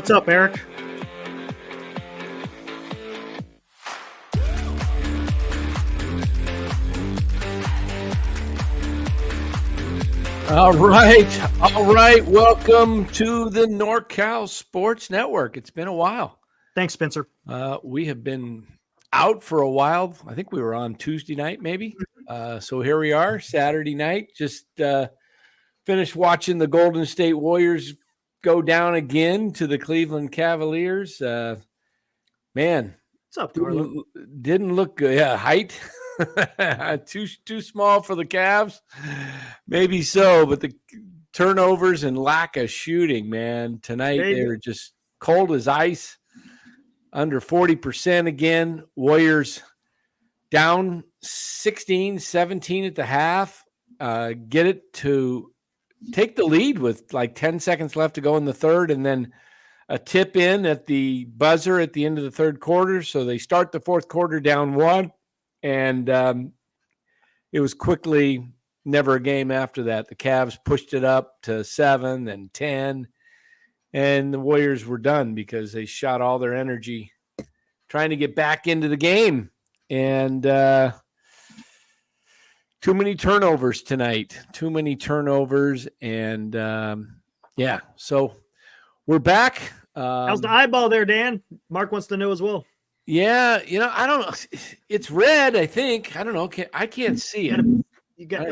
What's up, Eric? All right. Welcome to the NorCal Sports Network. It's been a while. Thanks, Spencer. We have been out for a while. I think we were on Tuesday night, maybe. So here we are, Saturday night. Just finished watching the Golden State Warriors go down again to the Cleveland Cavaliers. Man, what's up, Carlo? Didn't look good. Yeah, height. too small for the Cavs, maybe so, but the turnovers and lack of shooting, man, tonight they were just cold as ice, under 40% again. Warriors down 16-17 at the half, get it to take the lead with like 10 seconds left to go in the third, and then a tip in at the buzzer at the end of the third quarter. So they start the fourth quarter down one. And it was quickly never a game after that. The Cavs pushed it up to 7 and 10, and the Warriors were done because they shot all their energy trying to get back into the game. And too many turnovers tonight. Too many turnovers. And, yeah, so we're back. How's the eyeball there, Dan? Mark wants to know as well. Yeah, I don't know. It's red, I think. I don't know. I can't see it. You got.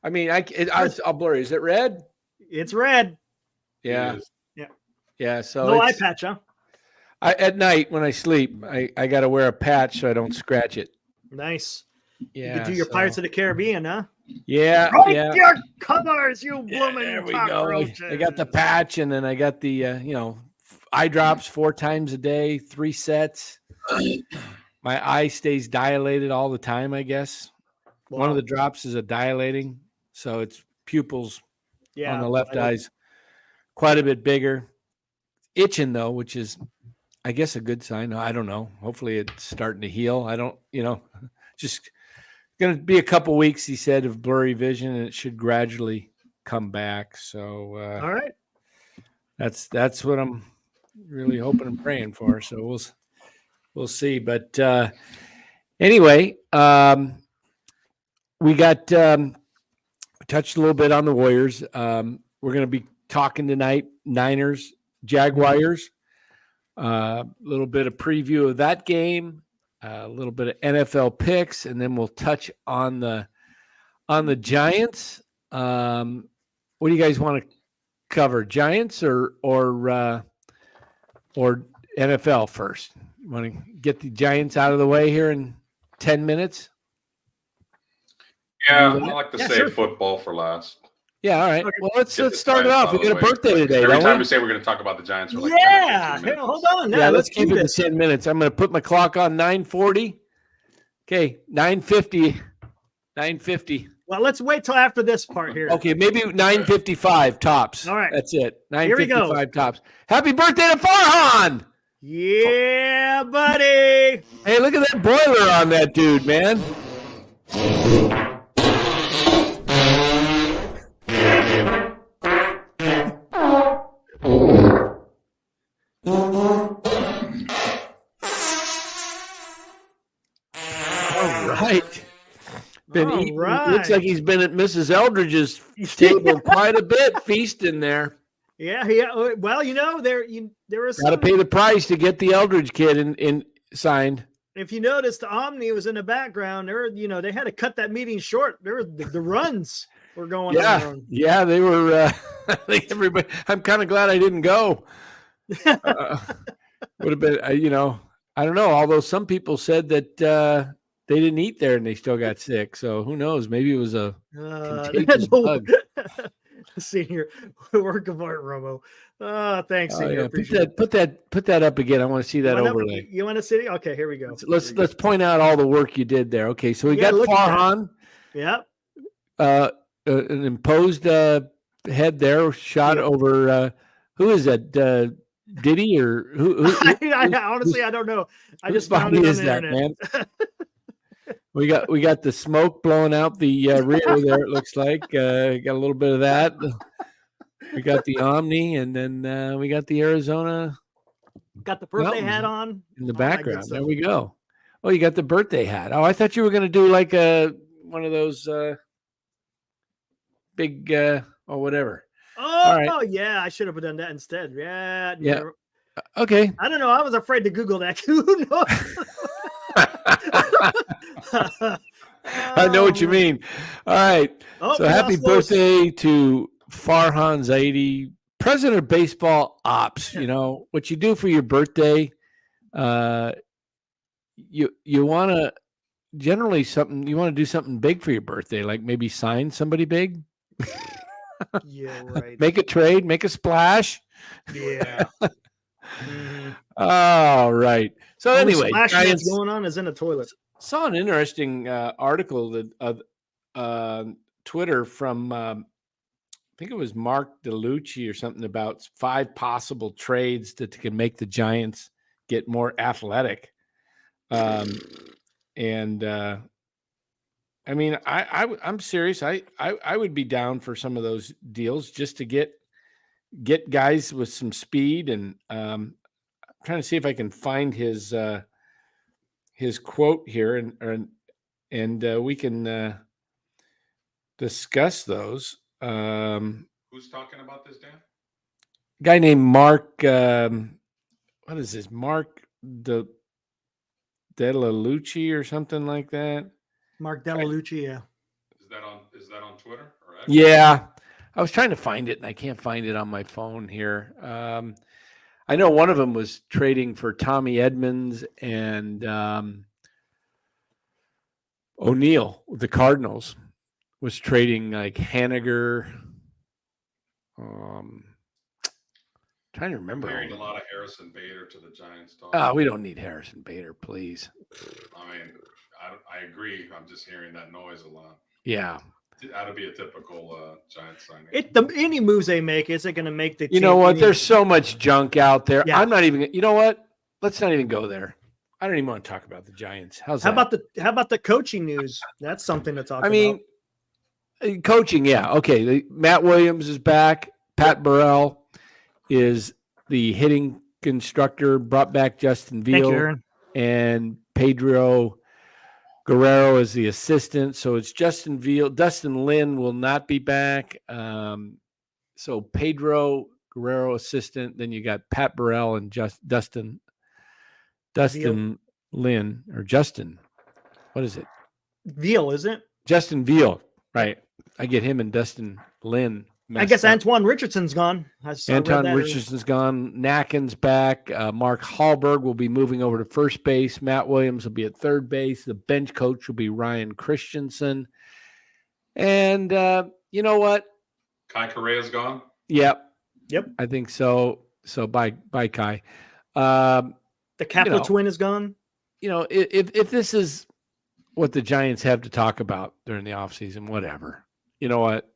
I mean, I'll blur. Is it red? It's red. Yeah. Yeah. So no eye patch, huh? At night when I sleep, I got to wear a patch so I don't scratch it. Nice. Yeah. You can do your Pirates of the Caribbean, huh? Yeah. Your colors, you blooming there we cockroaches. go. I got the patch, and then I got the eye drops 4 times a day, 3 sets. My eye stays dilated all the time, I guess. Wow. One of the drops is a dilating, so it's pupils on the left eye's quite a bit bigger. Itching, though, which is, I guess, a good sign. I don't know. Hopefully it's starting to heal. I don't, just going to be a couple weeks, he said, of blurry vision, and it should gradually come back. So all right. That's what I'm really hoping and praying for. So we'll see. But anyway, we got touched a little bit on the Warriors. We're going to be talking tonight, Niners, Jaguars, a little bit of preview of that game, a little bit of NFL picks, and then we'll touch on the Giants. What do you guys want to cover, Giants or NFL first? You want to get the Giants out of the way here in 10 minutes? Yeah, I like to save football for last. Yeah, all right. Well, let's start it off. We got a birthday today. Every time we say we're going to talk about the Giants, we're like, hey, hold on. Yeah, let's keep it to 10 minutes. I'm going to put my clock on 9:40. Okay, 9:50. 9:50. Well, let's wait till after this part here. Okay, maybe 9:55 tops. All right. That's it. 9:55 tops. Happy birthday to Farhan! Yeah, buddy. Hey, look at that boiler on that dude, man. Looks like he's been at Mrs. Eldridge's table quite a bit, feasting there. Yeah. Well, there was got to pay the price to get the Eldridge kid in signed. If you noticed, the Omni was in the background. They had to cut that meeting short. The runs were going on. Yeah, they were. Everybody. I'm kind of glad I didn't go. Would have been, I don't know. Although some people said that. They didn't eat there and they still got sick. So who knows? Maybe it was a contagious bug. Senior work of art, Romo. Thanks, Senior. Yeah. Put that up again. I want to see that overlay. You want to see? Okay, here we go. Let's point out all the work you did there. Okay, so we got Farhan. Yep. An imposed head there, shot over. Who is that? Diddy or who? Honestly, I don't know. I just found it on the internet. Man? We got the smoke blowing out the rear there. It looks like got a little bit of that. We got the Omni, and then we got the Arizona Got the birthday Mountains hat on in the all that good background. stuff. There we go. Oh, you got the birthday hat. Oh, I thought you were going to do like one of those big or whatever. Oh, right. yeah, I should have done that instead. Yeah. Yeah. Never. Okay. I don't know. I was afraid to Google that. Who knows? I know what you mean. All right. Oh, So happy birthday to Farhan Zaidi, president of baseball ops. You know what you do for your birthday. You want to generally you want to do something big for your birthday, like maybe sign somebody big. Yeah, right. Make a trade, make a splash. Yeah. Mm-hmm. All right. So Only anyway, splash Giants, that's going on is in a toilet. saw an interesting article that Twitter from I think it was Mark DeLucci or something about 5 possible trades that can make the Giants get more athletic. I mean, I'm serious. I would be down for some of those deals just to get guys with some speed. And I'm trying to see if I can find his quote here, and we can discuss those. Who's talking about this, Dan? Guy named Mark. What is this? Mark Delalucci or something like that. Mark Delalucci, yeah. Is that on Twitter or X? Yeah, I was trying to find it and I can't find it on my phone here. I know one of them was trading for Tommy Edmonds and O'Neill, the Cardinals, was trading like Haniger. Trying to remember. I'm hearing a lot of Harrison Bader to the Giants talk. Oh, we don't need Harrison Bader, please. I mean, I agree. I'm just hearing that noise a lot. Yeah. That'd be a typical Giants signing. Any moves they make, is it going to make the team? You know what? There's so much junk out there. Yeah. I'm not even. You know what? Let's not even go there. I don't even want to talk about the Giants. How's that? How about the coaching news? That's something to talk about. I mean, coaching, yeah. Okay. Matt Williams is back. Pat Burrell is the hitting instructor, brought back Justin Veal, and Pedro Guerrero is the assistant. So it's Justin Veal. Dustin Lynn will not be back. So Pedro Guerrero assistant. Then you got Pat Burrell and Dustin Lynn, or Justin. What is it? Veal, isn't it? Justin Veal. Right. I get him and Dustin Lynn. I guess Antoine Richardson's gone. Antoine Richardson's gone. Nakin's back. Mark Hallberg will be moving over to first base. Matt Williams will be at third base. The bench coach will be Ryan Christensen. And you know what? Kai Correa's gone? Yep. Yep. I think so. So bye Kai. The Kapler twin is gone. You know, if this is what the Giants have to talk about during the offseason, whatever. You know what?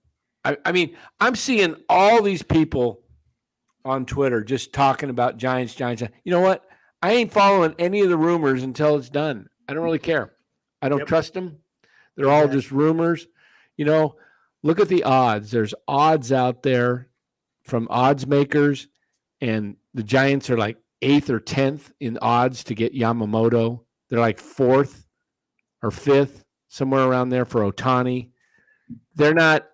I mean, I'm seeing all these people on Twitter just talking about Giants. You know what? I ain't following any of the rumors until it's done. I don't really care. I don't trust them. They're all just rumors. You know, look at the odds. There's odds out there from odds makers, and the Giants are like 8th or 10th in odds to get Yamamoto. They're like 4th or 5th, somewhere around there for Ohtani. They're not.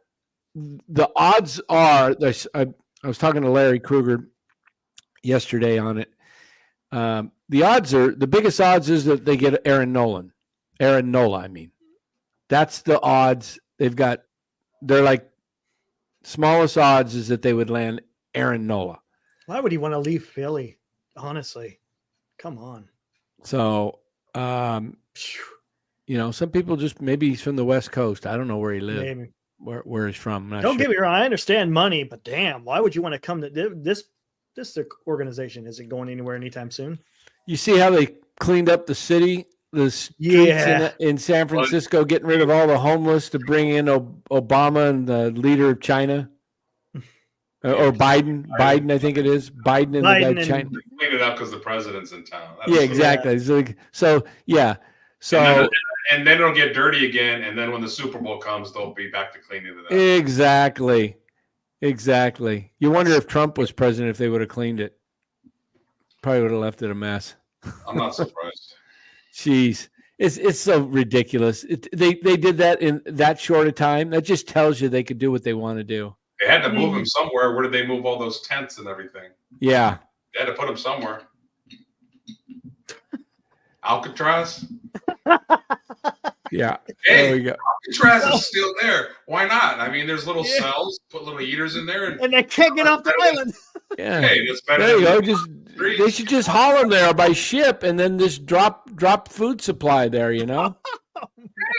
The odds are, I was talking to Larry Kruger yesterday on it. The odds are, the biggest odds is that they get Aaron Nola, I mean. That's the odds they've got. They're like, smallest odds is that they would land Aaron Nola. Why would he want to leave Philly? Honestly, come on. So, you know, some people just, maybe he's from the West Coast. I don't know where he lives. Maybe. Where he's from. Don't get me wrong. I understand money, but damn, why would you want to come to this organization? Isn't going anywhere anytime soon. You see how they cleaned up the city, the streets in San Francisco, getting rid of all the homeless to bring in Obama and the leader of China, or Biden. Biden, I think it is. Biden and the guy China. Clean it up because the president's in town. Yeah, exactly. So yeah. So and then it'll get dirty again, and then when the Super Bowl comes, they'll be back to cleaning it up. Exactly. Exactly. You wonder if Trump was president, if they would have cleaned it. Probably would have left it a mess. I'm not surprised. Jeez. It's so ridiculous. They did that in that short a time. That just tells you they could do what they want to do. They had to move him somewhere. Where did they move all those tents and everything? Yeah. They had to put him somewhere. Alcatraz? Yeah. Hey, there we go. Alcatraz is still there. Why not? I mean, there's little cells, put little heaters in there. And they can't get off the island. Yeah. Hey, that's better There you than go. They should just haul them there by ship and then just drop food supply there, you know?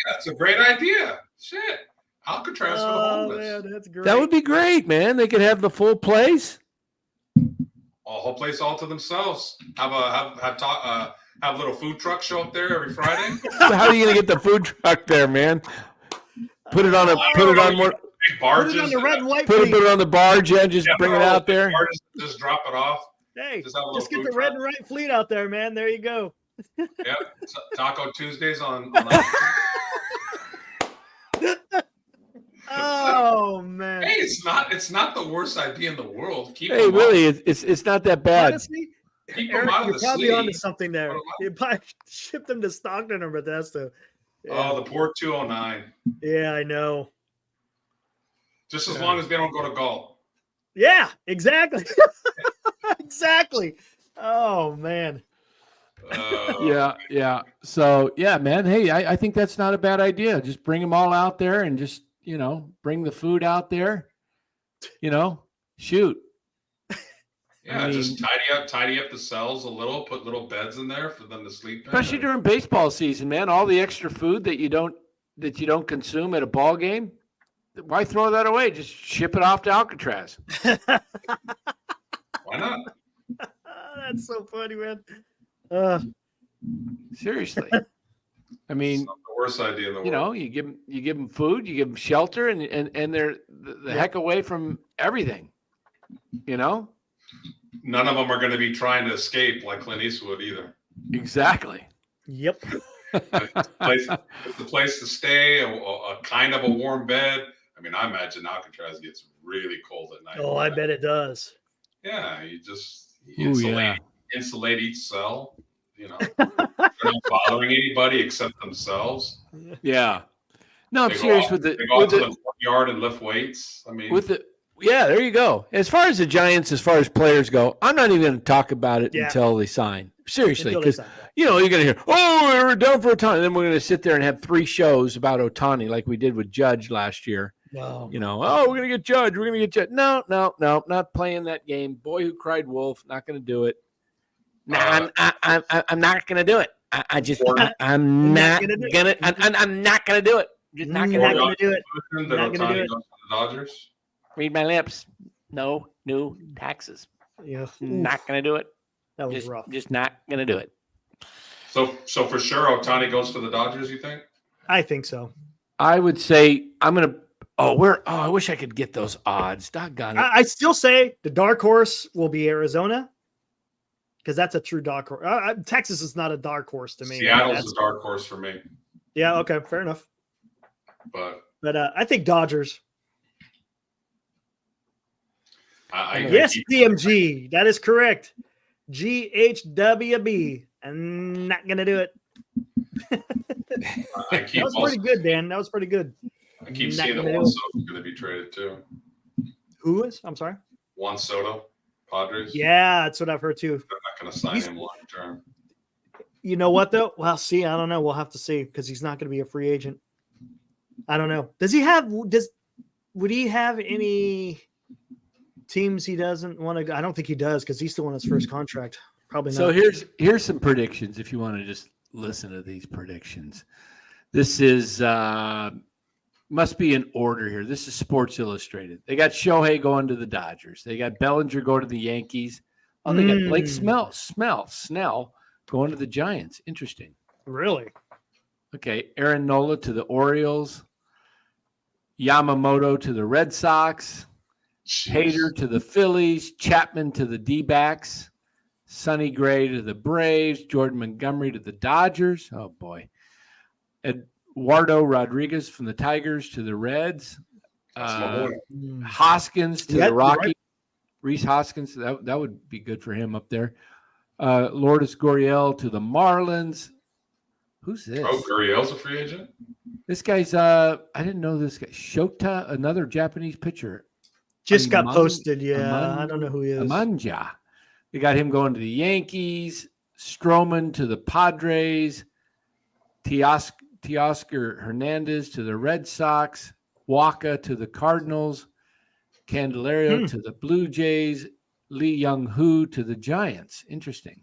that's a great idea. Shit. Alcatraz for the homeless. Man, that's great. That would be great, man. They could have the full place. Whole place all to themselves. Have a little food truck show up there every Friday. So how are you gonna get the food truck there, man? Put it on one. Big barges. Put it on the red and white. Put it on the barge and just bring it out there. Barges, just drop it off. Hey, just get the red and white fleet out there, man. There you go. Yep. Taco Tuesdays on Oh man. Hey, it's not the worst idea in the world. Hey, really, it's not that bad. Honestly, Keep Eric, them out of you're the probably sleep. onto something there. You probably ship them to Stockton or Bethesda. Yeah. Oh, the Port 209. Yeah, I know. Just as long as they don't go to Gulf. Yeah, exactly. Exactly. Oh man. Yeah. So yeah, man. Hey, I think that's not a bad idea. Just bring them all out there and just bring the food out there. Shoot. Yeah, just tidy up the cells a little. Put little beds in there for them to sleep in. Especially during baseball season, man. All the extra food that you don't consume at a ball game. Why throw that away? Just ship it off to Alcatraz. Why not? That's so funny, man. Seriously. I mean, it's not the worst idea in the world. You give them food, you give them shelter, and they're the heck away from everything. None of them are going to be trying to escape like Clint Eastwood either. Exactly. Yep. It's the place to stay, a kind of a warm bed. I mean, I imagine Alcatraz gets really cold at night. Oh, I bet it does. Yeah, you just Ooh, insulate each cell. They're not bothering anybody except themselves. Yeah. No, I'm They serious go out to the yard and lift weights. I mean, there you go. As far as the Giants, as far as players go, I'm not even going to talk about it until they sign. Seriously, because you're going to hear, oh, we're down for Ohtani. Then we're going to sit there and have 3 shows about Ohtani like we did with Judge last year. Wow. We're going to get Judge. We're going to get Judge. No, not playing that game. Boy who cried wolf, not going to do it. No, I'm not going to do it. I'm not going to do it. I'm not going to do it. Just not going to do it. Not going to do it. Goes to the Dodgers. Read my lips. No new taxes. Yeah. Not going to do it. That was rough. Just not going to do it. So for sure, Ohtani goes to the Dodgers, you think? I think so. I would say I'm going to I wish I could get those odds. Doggone it. I still say the dark horse will be Arizona because that's a true dark horse. Texas is not a dark horse to me. Seattle's a dark horse for me. Yeah, okay, fair enough. But I think Dodgers. Yes, PMG. That is correct. GHWB. I'm not going to do it. That was pretty good, Dan. That was pretty good. I keep seeing that Juan Soto's going to be traded too. Who is? I'm sorry? Juan Soto, Padres. Yeah, that's what I've heard too. They're not going to sign him long term. You know what, though? Well, see, I don't know. We'll have to see because he's not going to be a free agent. I don't know. Would he have any teams he doesn't want to go? I don't think he does because he's still on his first contract. Probably not. So here's some predictions if you want to just listen to these predictions. This is must be in order here. This is Sports Illustrated. They got Shohei going to the Dodgers. They got Bellinger going to the Yankees. Oh, they got Blake Snell going to the Giants. Interesting. Really? Okay. Aaron Nola to the Orioles. Yamamoto to the Red Sox. Hader to the Phillies. Chapman to the D-backs. Sonny Gray to the Braves. Jordan Montgomery to the Dodgers. Oh, boy. Eduardo Rodriguez from the Tigers to the Reds. That's my boy. Hoskins to Yeah, the you're Rockies. right. Reese Hoskins, that would be good for him up there. Lourdes Gurriel to the Marlins. Who's this? Oh, Gurriel's a free agent? This guy's I didn't know this guy. Shota, another Japanese pitcher. Just got posted. Yeah, I don't know who he is. Amanja. They got him going to the Yankees. Stroman to the Padres. Teoscar Hernandez to the Red Sox. Waka to the Cardinals. Candelario to the Blue Jays. Lee Young-hoo to the Giants. Interesting.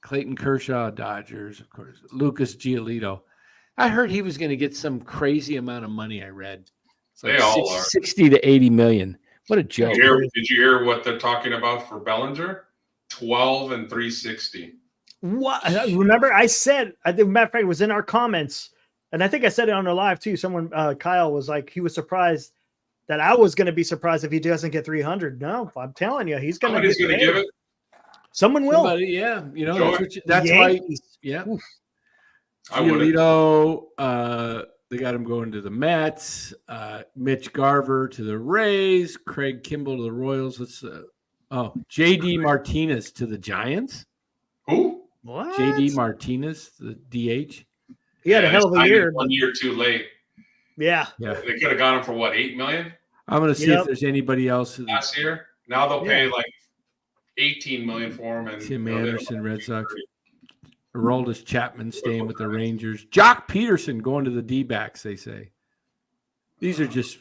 Clayton Kershaw, Dodgers, of course. Lucas Giolito. I heard he was going to get some crazy amount of money. I read it's like They all are. 60 to 80 million. What a joke! Did you hear what they're talking about for Bellinger? 12 and 360. What? Remember, I said, matter of fact, it was in our comments, and I think I said it on our live too. Someone, Kyle, was like, he was surprised that I was going to be surprised if he doesn't get 300. No, I'm telling you, he's going to give it. Someone will. Somebody, yeah, that's why. Yeah, Giolito. They got him going to the Mets. Mitch Garver to the Rays. Craig Kimbrell to the Royals. JD Martinez to the Giants. Who? What? JD Martinez, the DH. He had a hell of a year. 1 year too late. Yeah. They could have got him for what, $8 million? I'm going to see if there's anybody else. Last year. Now they'll pay like $18 million for him. And Tim Anderson, Red Sox. Aroldis Chapman staying with the Rangers. Jock Peterson going to the D-backs, they say. These are just,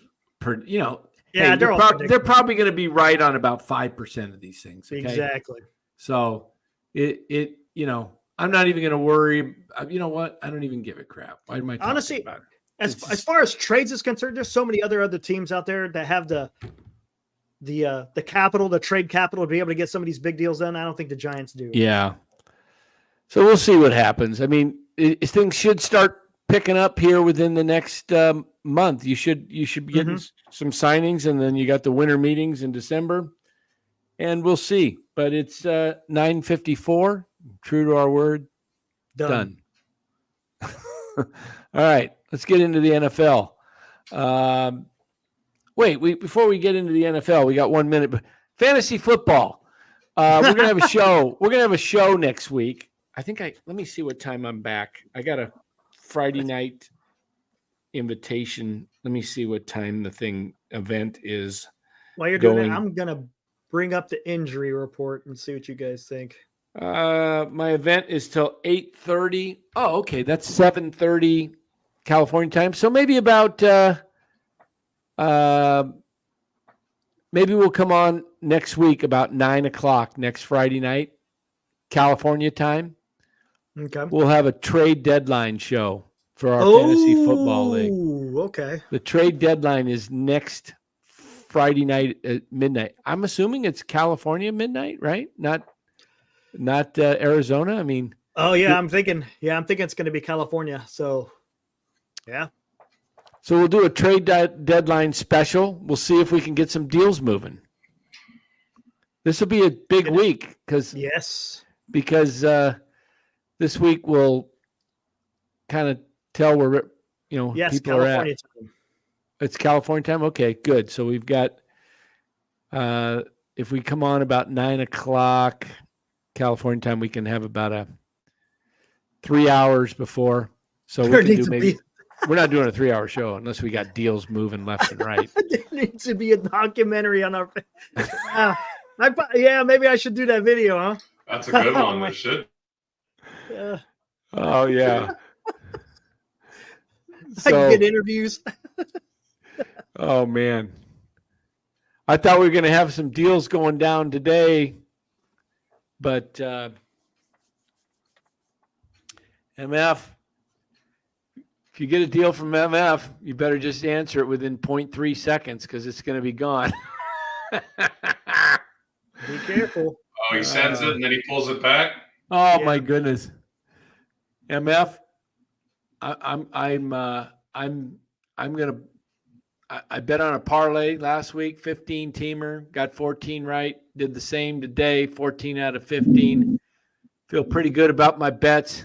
Yeah, hey, they're probably going to be right on about 5% of these things. Okay? Exactly. So I'm not even going to worry. You know what? I don't even give a crap. Why am I talking honestly about it? As far as trades is concerned, there's so many other teams out there that have the capital, the trade capital to be able to get some of these big deals done. I don't think the Giants do. Yeah. So we'll see what happens. I mean, things should start picking up here within the next month. You should be getting some signings, and then you got the winter meetings in December, and we'll see. But it's 9:54. True to our word. Done. All right, let's get into the NFL. Before we get into the NFL, we got 1 minute. Fantasy football. We're gonna have a show. We're gonna have a show next week. Let me see what time I'm back. I got a Friday night invitation. Let me see what time the event is. While you're doing that, I'm gonna bring up the injury report and see what you guys think. My event is till 8:30. Oh, okay. That's 7:30 California time. So maybe about maybe we'll come on next week about 9:00 next Friday night, California time. Okay. We'll have a trade deadline show for our fantasy football league. Okay. The trade deadline is next Friday night at midnight. I'm assuming it's California midnight, right? Not Arizona. I mean, oh yeah, I'm thinking it's going to be California. So, yeah. So we'll do a trade deadline special. We'll see if we can get some deals moving. This will be a big week because this week we'll kind of tell where people California are at. time. It's California time. Okay, good. So we've got if we come on about 9:00 California time, we can have about 3 hours before. So we can do maybe. We're not doing a 3-hour show unless we got deals moving left and right. There needs to be a documentary on our. Maybe I should do that video, huh? That's a good one. We should. Yeah. Oh yeah. I can get interviews. Oh man. I thought we were going to have some deals going down today, but MF, if you get a deal from MF, you better just answer it within 0.3 seconds because it's going to be gone. Be careful. Oh, he sends it and then he pulls it back. Oh my goodness. MF, I bet on a parlay last week, 15-teamer, got 14 right, did the same today, 14 out of 15. Feel pretty good about my bets.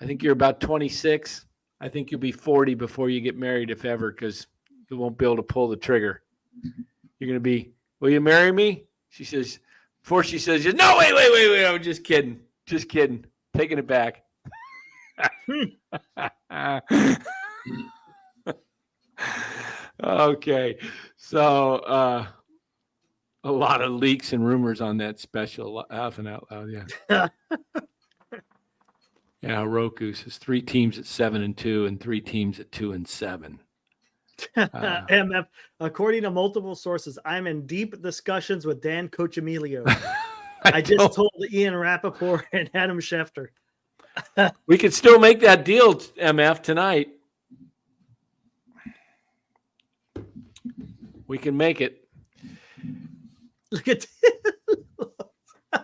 I think you're about 26. I think you'll be 40 before you get married, if ever, because won't be able to pull the trigger. You're going to be, will you marry me? She says, before she says, no, wait. I'm just kidding. Just kidding. Taking it back. Okay. So a lot of leaks and rumors on that special, laughing out loud. Yeah. Yeah, Roku says 3 teams at 7-2 and 3 teams at 2-7. MF, according to multiple sources, I'm in deep discussions with Dan Cochemilio. I just told Ian Rappaport and Adam Schefter. We could still make that deal, MF, tonight. We can make it. Look at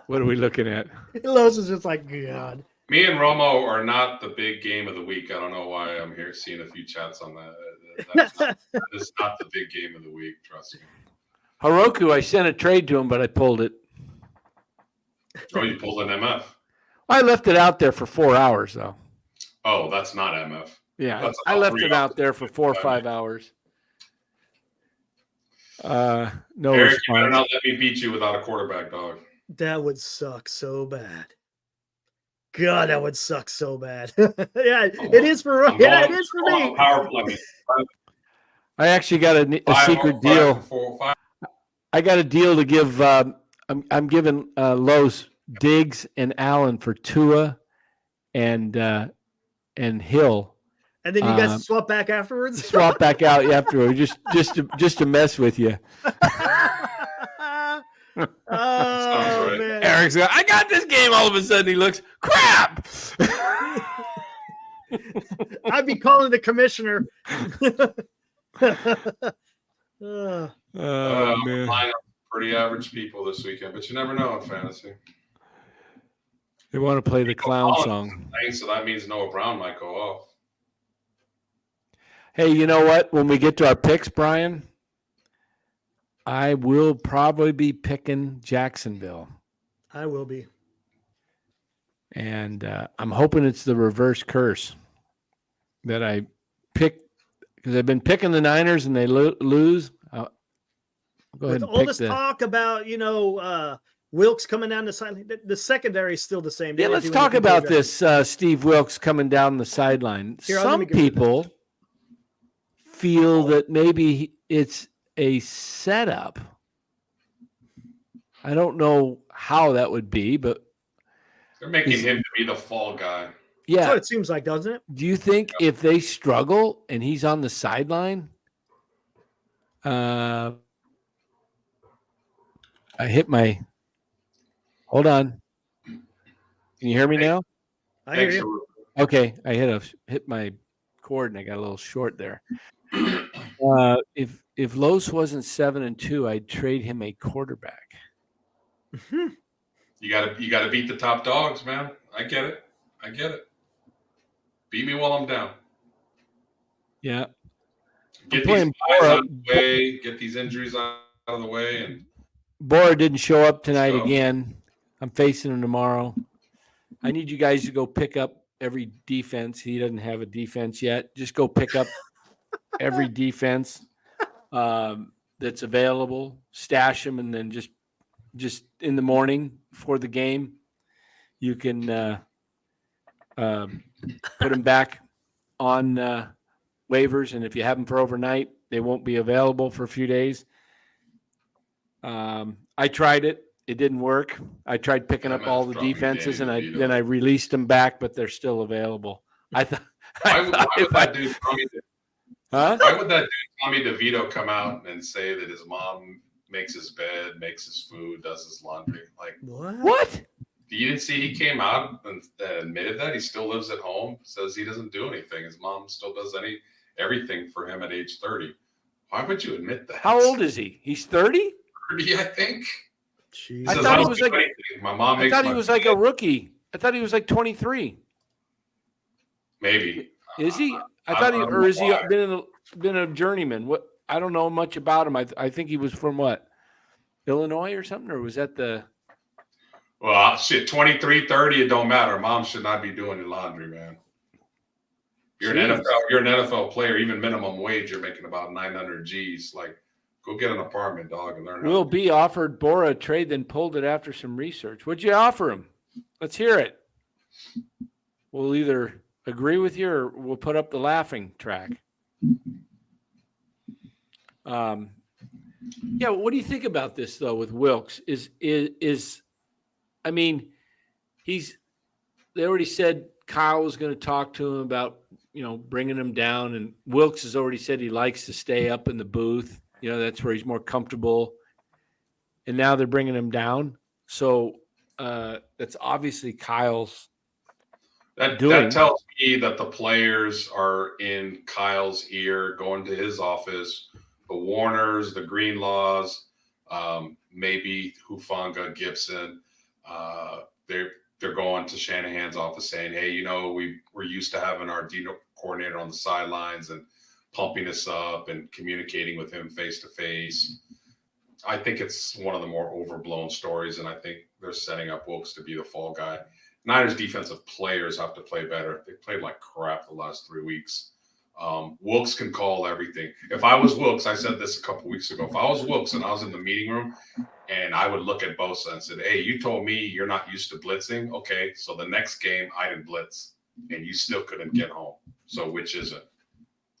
What are we looking at? Los is just like, God. Me and Romo are not the big game of the week. I don't know why I'm here seeing a few chats on that. That is not the big game of the week, trust me. Heroku, I sent a trade to him, but I pulled it. Oh, you pulled an MF? I left it out there for 4 hours, though. Oh, that's not MF. Yeah, I left it out there for 4 or 5 hours. No Eric, response. you better not let me beat you without a quarterback, dog. That would suck so bad. God, that would suck so bad. Yeah, it is for it is for me. Power play. I actually got a secret deal. I got a deal to give. I'm giving Lowe's Diggs and Allen for Tua and Hill. And then you guys swap back afterwards. Swap back out afterwards, just to mess with you. Oh, man. Eric's like, I got this game. All of a sudden, he looks crap. I'd be calling the commissioner. Man. Line up pretty average people this weekend, but you never know in fantasy. They want to play the clown song. So that means Noah Brown might go off. Hey, you know what? When we get to our picks, Brian, I will probably be picking Jacksonville. I will be. And I'm hoping it's the reverse curse that I pick, because I've been picking the Niners and they lose. I'll go ahead With and all pick this talk about, Wilkes coming down the sideline, the secondary is still the same. Yeah, let's talk about this, Steve Wilkes coming down the sideline. Some people feel that maybe it's a setup. I don't know how that would be, but they're making him to be the fall guy. Yeah. That's what it seems like, doesn't it? Do you think if they struggle and he's on the sideline, I hit my hold on. Can you hear me now? I hear you. Okay. I hit my cord and I got a little short there. If Los wasn't 7-2, I'd trade him a quarterback. You gotta beat the top dogs, man. I get it. Beat me while I'm down. Yeah. Get these guys out of the way. Get these injuries out of the way. And Bora didn't show up tonight again. I'm facing him tomorrow. I need you guys to go pick up every defense. He doesn't have a defense yet. Just go pick up every defense that's available. Stash them, and then just in the morning before the game, you can put them back on waivers. And if you have them for overnight, they won't be available for a few days. I tried it. It didn't work. I tried picking up all the defenses, and then I released them back, but they're still available. Why would that dude Tommy DeVito come out and say that his mom makes his bed, makes his food, does his laundry? Like what? You didn't see he came out and admitted that he still lives at home, says he doesn't do anything. His mom still does everything for him at age 30. Why would you admit that? How old is he? He's 30? 30, I think. Jeez. I thought he was like my mom. I thought he was like a rookie. I thought he was like 23. Maybe. Is he? I thought he, or is he been a journeyman? What? I don't know much about him. I think he was from what? Illinois or something, or was that the? Well, shit, 23, 30, it don't matter. Mom should not be doing your laundry, man. You're an NFL player, even minimum wage, you're making about 900 G's. Like, go get an apartment, dog, and learn. Will B offered Bora a trade, then pulled it after some research. What'd you offer him? Let's hear it. We'll either agree with you or we'll put up the laughing track. Yeah, what do you think about this though with Wilkes? I mean, they already said Kyle was going to talk to him about, bringing him down, and Wilkes has already said he likes to stay up in the booth. That's where he's more comfortable. And now they're bringing him down. So that's obviously Kyle's doing. That tells me that the players are in Kyle's ear, going to his office, the Warners, the Greenlaws, maybe Hufanga, Gibson. They're going to Shanahan's office saying, hey, we're used to having our D coordinator on the sidelines and pumping us up and communicating with him face to face. I think it's one of the more overblown stories, and I think they're setting up Wilkes to be the fall guy. Niners defensive players have to play better. They played like crap the last 3 weeks. Wilkes can call everything. If I was Wilkes, I said this a couple weeks ago. If I was Wilkes and I was in the meeting room, and I would look at Bosa and said, hey, you told me you're not used to blitzing. Okay, so the next game I didn't blitz, and you still couldn't get home. So which is it?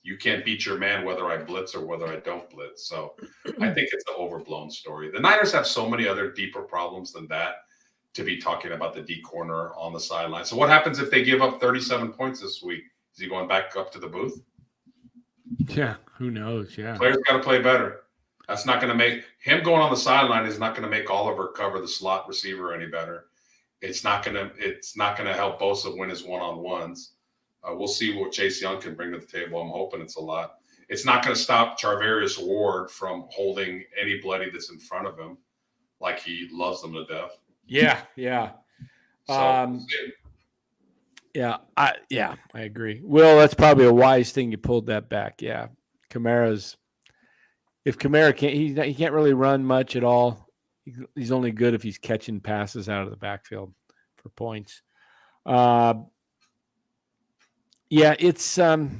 You can't beat your man whether I blitz or whether I don't blitz. So I think it's an overblown story. The Niners have so many other deeper problems than that to be talking about the D corner on the sideline. So what happens if they give up 37 points this week? Is he going back up to the booth? Yeah, who knows? Yeah. Players got to play better. That's not going to make him going on the sideline is not going to make Oliver cover the slot receiver any better. It's not going to help Bosa win his one-on-ones. We'll see what Chase Young can bring to the table. I'm hoping it's a lot. It's not going to stop Charvarius Ward from holding anybody that's in front of him like he loves them to death. Yeah, yeah. So, Yeah, I agree. Will, that's probably a wise thing you pulled that back. Yeah, if Kamara can't, he can't really run much at all. He's only good if he's catching passes out of the backfield for points. Yeah, it's Saleh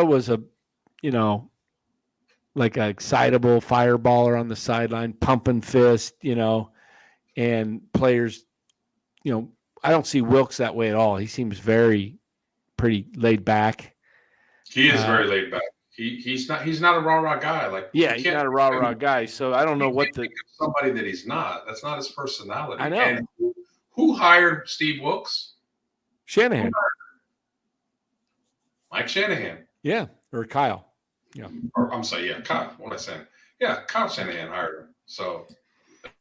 was a, like an excitable fireballer on the sideline, pumping fist, and players, I don't see Wilkes that way at all. He seems pretty laid back. He is very laid back. He's not a rah-rah guy. He's not a rah-rah guy. So I don't know what somebody that he's not. That's not his personality. I know. And who hired Steve Wilkes? Shanahan. Mike Shanahan. Yeah, or Kyle. Yeah. Or, I'm sorry, yeah, Kyle. What am I saying? Yeah, Kyle Shanahan hired him. So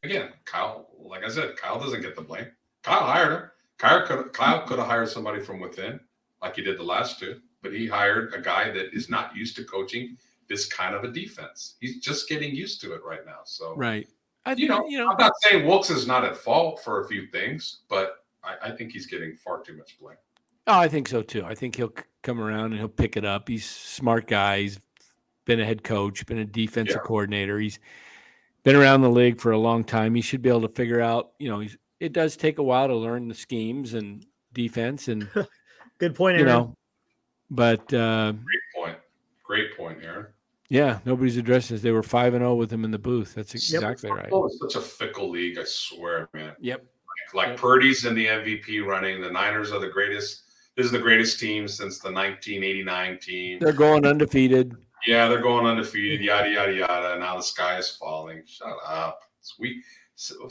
again, Kyle, like I said, Kyle doesn't get the blame. Kyle hired him. Kyle could have hired somebody from within, like he did the last two, but he hired a guy that is not used to coaching this kind of a defense. He's just getting used to it right now. So right. I'm not saying Wilkes is not at fault for a few things, but I think he's getting far too much blame. Oh, I think so too. I think he'll come around and he'll pick it up. He's a smart guy. He's been a head coach, been a defensive coordinator. He's been around the league for a long time. He should be able to figure out, it does take a while to learn the schemes and defense and good point, Aaron. But Great point, Aaron. Yeah, nobody's addressing this. They were 5-0 with him in the booth. That's exactly right. It's such a fickle league, I swear, man. Yep. Like Purdy's in the MVP running. The Niners are the greatest. This is the greatest team since the 1989 team. They're going undefeated. Yeah, they're going undefeated. Yada yada yada. Now the sky is falling. Shut up.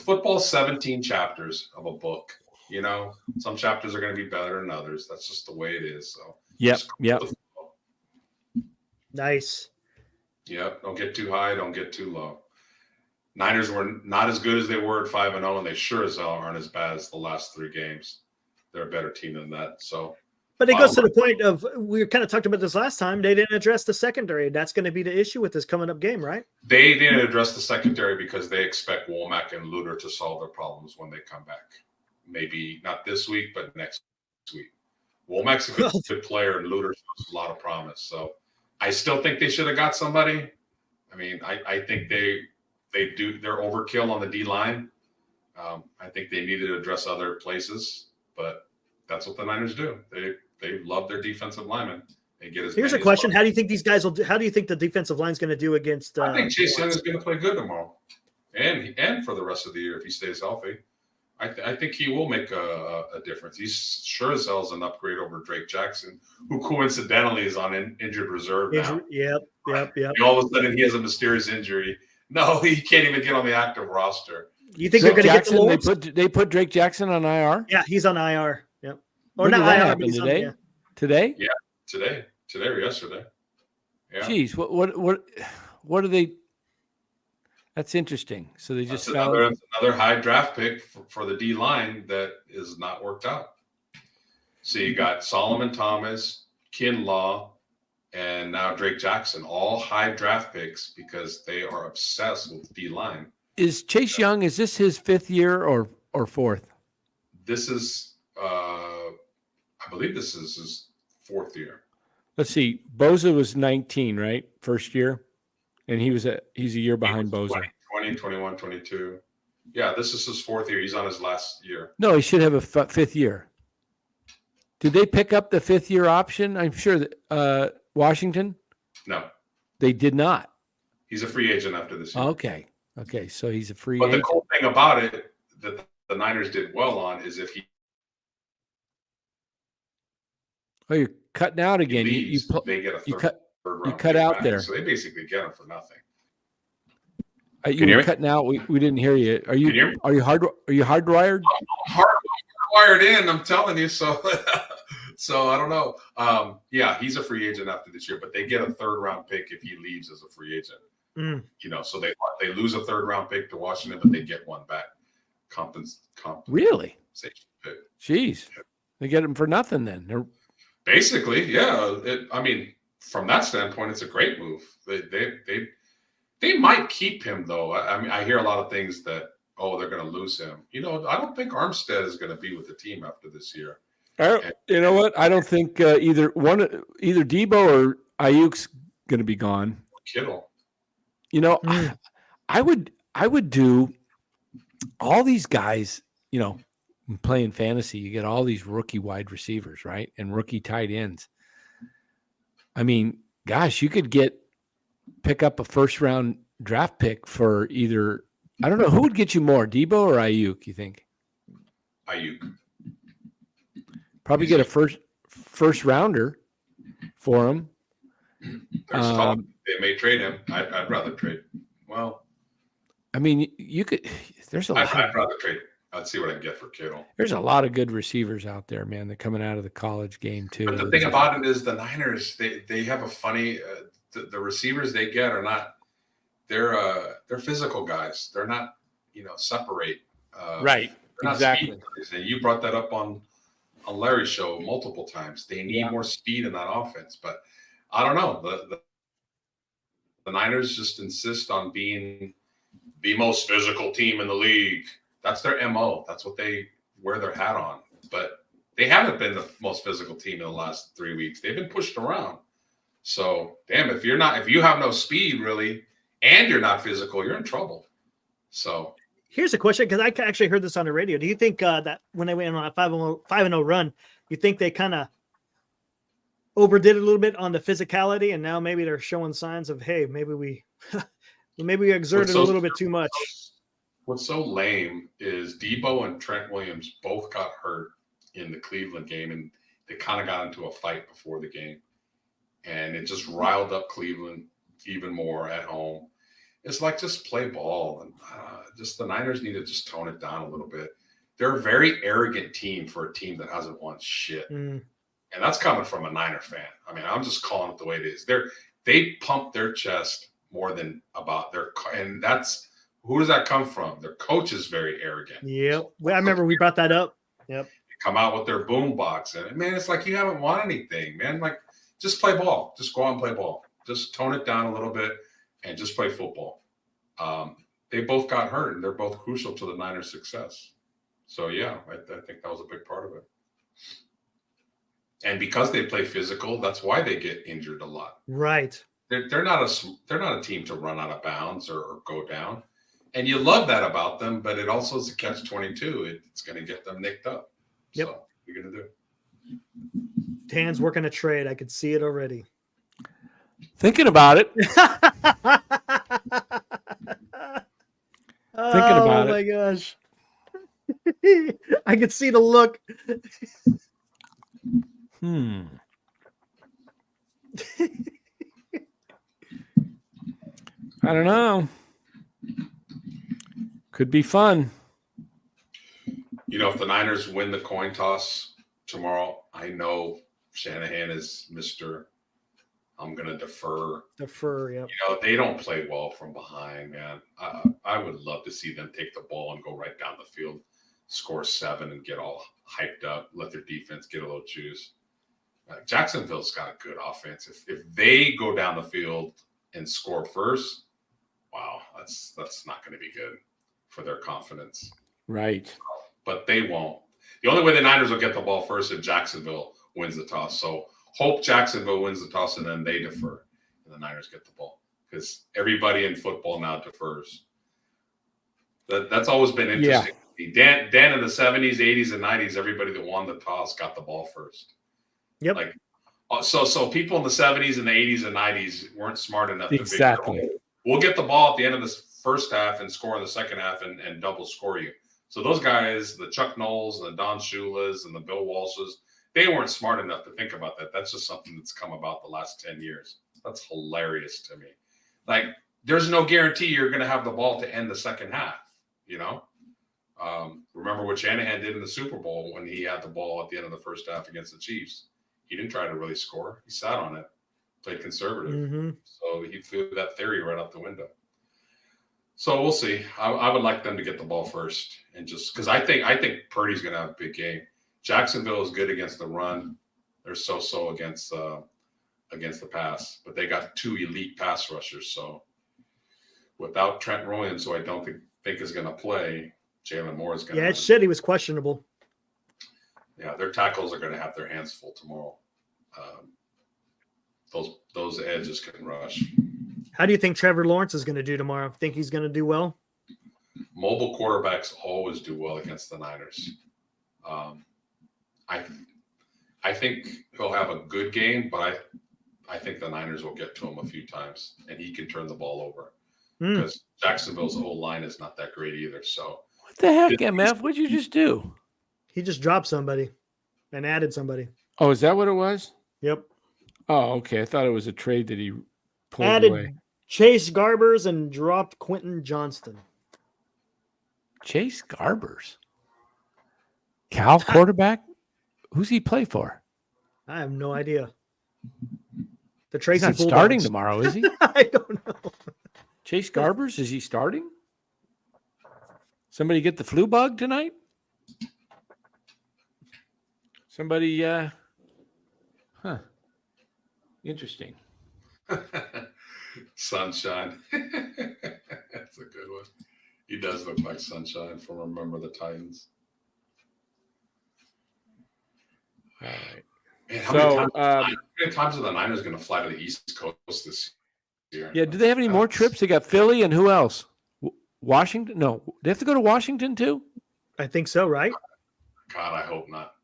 Football's 17 chapters of a book. Some chapters are going to be better than others. That's just the way it is. So. Yep. Nice. Yep. Don't get too high. Don't get too low. Niners were not as good as they were at 5-0, and they sure as hell aren't as bad as the last 3 games. They're a better team than that. So, but it goes to the point of, we kind of talked about this last time. They didn't address the secondary. That's going to be the issue with this coming up game, right? They didn't address the secondary because they expect Womack and Luter to solve their problems when they come back. Maybe not this week, but next week. Womack's a good player, and Luter shows a lot of promise. So I still think they should have got somebody. I mean, I think they're overkill on the D line. I think they needed to address other places, but that's what the Niners do. They love their defensive linemen. They get as Here's a many as question: possible. how do you think these guys will do? How do you think the defensive line is going to do against? I think Chase Young Lawrence? is going to play good tomorrow, and for the rest of the year if he stays healthy. I think he will make a difference. He's sure as hell is an upgrade over Drake Jackson, who coincidentally is on injured reserve now. Yep. All of a sudden, he has a mysterious injury. No, he can't even get on the active roster. You think Drake they're going to get Jackson? the Lawrence? They put Drake Jackson on IR. Yeah, he's on IR. Yep. Or When not did that IR, happen? but he's Today? on, Today? Yeah, today or yesterday. Yeah. Jeez, what are they? That's interesting. So they just That's found another high draft pick for the D line that is not worked out. So you got Solomon Thomas, Kinlaw, and now Drake Jackson, all high draft picks because they are obsessed with D line. Is Chase Young? Is this his 5th year or 4th? This is, I believe, this is his 4th year. Let's see. Boza was 19, right? First year, and he's a year behind Boza. 20, 21, 22. Yeah, this is his 4th year. He's on his last year. No, he should have a 5th year. Did they pick up the 5th year option? I'm sure that Washington. No, They did not. he's a free agent after this year. Okay. So he's a free But agent. the cool thing about it that the Niners did well on is if he Oh, you're cutting out again. leaves, they get a third round cut pick out back. there. So they basically get him for nothing. You Can you hear were me? cutting out. We didn't hear you. Are Can you hear me? you hardwired? Hardwired in, I'm telling you. So, so I don't know. Yeah, he's a free agent after this year, but they get a third round pick if he leaves as a free agent. You know, so they lose a third round pick to Washington, but they get one back. Really? Pick. Jeez, they get him for nothing then. Basically, yeah. I mean, from that standpoint, it's a great move. They might keep him though. I mean, I hear a lot of things that they're going to lose him. You know, I don't think Armstead is going to be with the team after this year. You know what? I don't think either Debo or Ayuk's going to be gone. Kittle. You know, I would do all these guys. You know, playing fantasy, you get all these rookie wide receivers, right, and rookie tight ends. I mean, gosh, you could pick up a 1st round draft pick for either. I don't know who would get you more, Debo or Ayuk. You think? Ayuk. Probably get a first rounder for him. There's talk they may trade him. I'd rather trade. Well, I mean, you could. There's a lot. I'd rather trade. I'd see what I can get for Kittle. There's a lot of good receivers out there, man. They're coming out of the college game too. But the thing about it is the Niners, they have a funny. The receivers they get are not. They're physical guys. They're not, separate. Right. They're not Exactly. speed guys. And you brought that up on Larry's show multiple times. They need more speed in that offense. But I don't know. The Niners just insist on being the most physical team in the league. That's their MO. That's what they wear their hat on. But they haven't been the most physical team in the last 3 weeks. They've been pushed around. So, damn, if you have no speed really, and you're not physical, you're in trouble. So here's a question, because I actually heard this on the radio. Do you think that when they went on a 5-0 run, you think they kind of overdid it a little bit on the physicality, and now maybe they're showing signs of, hey, maybe we exerted a little bit too much? What's so lame is Debo and Trent Williams both got hurt in the Cleveland game, and they kind of got into a fight before the game. And it just riled up Cleveland even more at home. It's like, just play ball. And just the Niners need to just tone it down a little bit. They're a very arrogant team for a team that hasn't won shit. And that's coming from a Niner fan. I mean, I'm just calling it the way it is. They pump their chest more than about their – and that's – who does that come from? Their coach is very arrogant. Yeah. Well, I remember we brought that up. Yep. They come out with their boom box. And, man, it's like you haven't won anything, man. Like, just play ball. Just go out and play ball. Just tone it down a little bit and just play football. They both got hurt, and they're both crucial to the Niners' success. So, yeah, I think that was a big part of it. And because they play physical, that's why they get injured a lot. Right. They're not a team to run out of bounds or go down. And you love that about them, but it also is a catch-22. It's going to get them nicked up. Yep. So, What are you going to do? Dan's working a trade. I could see it already. Thinking about it. Oh my gosh. I could see the look. I don't know. Could be fun. You know, if the Niners win the coin toss tomorrow, I know Shanahan is Mr. I'm going to defer. Defer, yeah. You know, they don't play well from behind, man. I would love to see them take the ball and go right down the field, score 7 and get all hyped up, let their defense get a little juice. Jacksonville's got a good offense. If they go down the field and score first, wow, that's not going to be good for their confidence. Right. But they won't. The only way the Niners will get the ball first is Jacksonville wins the toss. So hope Jacksonville wins the toss and then they defer and the Niners get the ball, because everybody in football now defers. That's always been interesting. Yeah. Dan in the 70s, 80s, and 90s, everybody that won the toss got the ball first. Yep. Like, so people in the 70s and the 80s and 90s weren't smart enough to figure, we'll get the ball at the end of the first half and score in the second half and double score you. So those guys, the Chuck Knowles and the Don Shula's and the Bill Walsh's, they weren't smart enough to think about that. That's just something that's come about the last 10 years. That's hilarious to me. Like, there's no guarantee you're going to have the ball to end the second half, you know? Remember what Shanahan did in the Super Bowl when he had the ball at the end of the first half against the Chiefs. He didn't try to really score. He sat on it, played conservative. Mm-hmm. So he threw that theory right out the window. So we'll see. I would like them to get the ball first, and just because I think Purdy's going to have a big game. Jacksonville is good against the run. They're so against the pass, but they got 2 elite pass rushers. So without Trent Williams, who I don't think is going to play, Jalen Moore is going to. Yeah, it's shit. He was questionable. Yeah, their tackles are going to have their hands full tomorrow. Those edges can rush. How do you think Trevor Lawrence is going to do tomorrow? Think he's going to do well? Mobile quarterbacks always do well against the Niners. I think he'll have a good game, but I think the Niners will get to him a few times, and he can turn the ball over because Jacksonville's O-line is not that great either. So what the heck, MF? What'd you just do? He just dropped somebody and added somebody. Oh, is that what it was? Yep. Oh, okay. I thought it was a trade that he pulled added away. Chase Garbers and dropped Quentin Johnston. Chase Garbers? Cal quarterback? Who's he play for? I have no idea. The Tracy He's not starting tomorrow, is he? I don't know. Chase Garbers, is he starting? Somebody get the flu bug tonight? Somebody, interesting. Sunshine. That's a good one. He does look like Sunshine from Remember the Titans. All right. Man, how many times are the Niners going to fly to the East Coast this year? Yeah, do they have any more trips? They got Philly and who else? Washington? No, they have to go to Washington too? I think so, right? God, I hope not.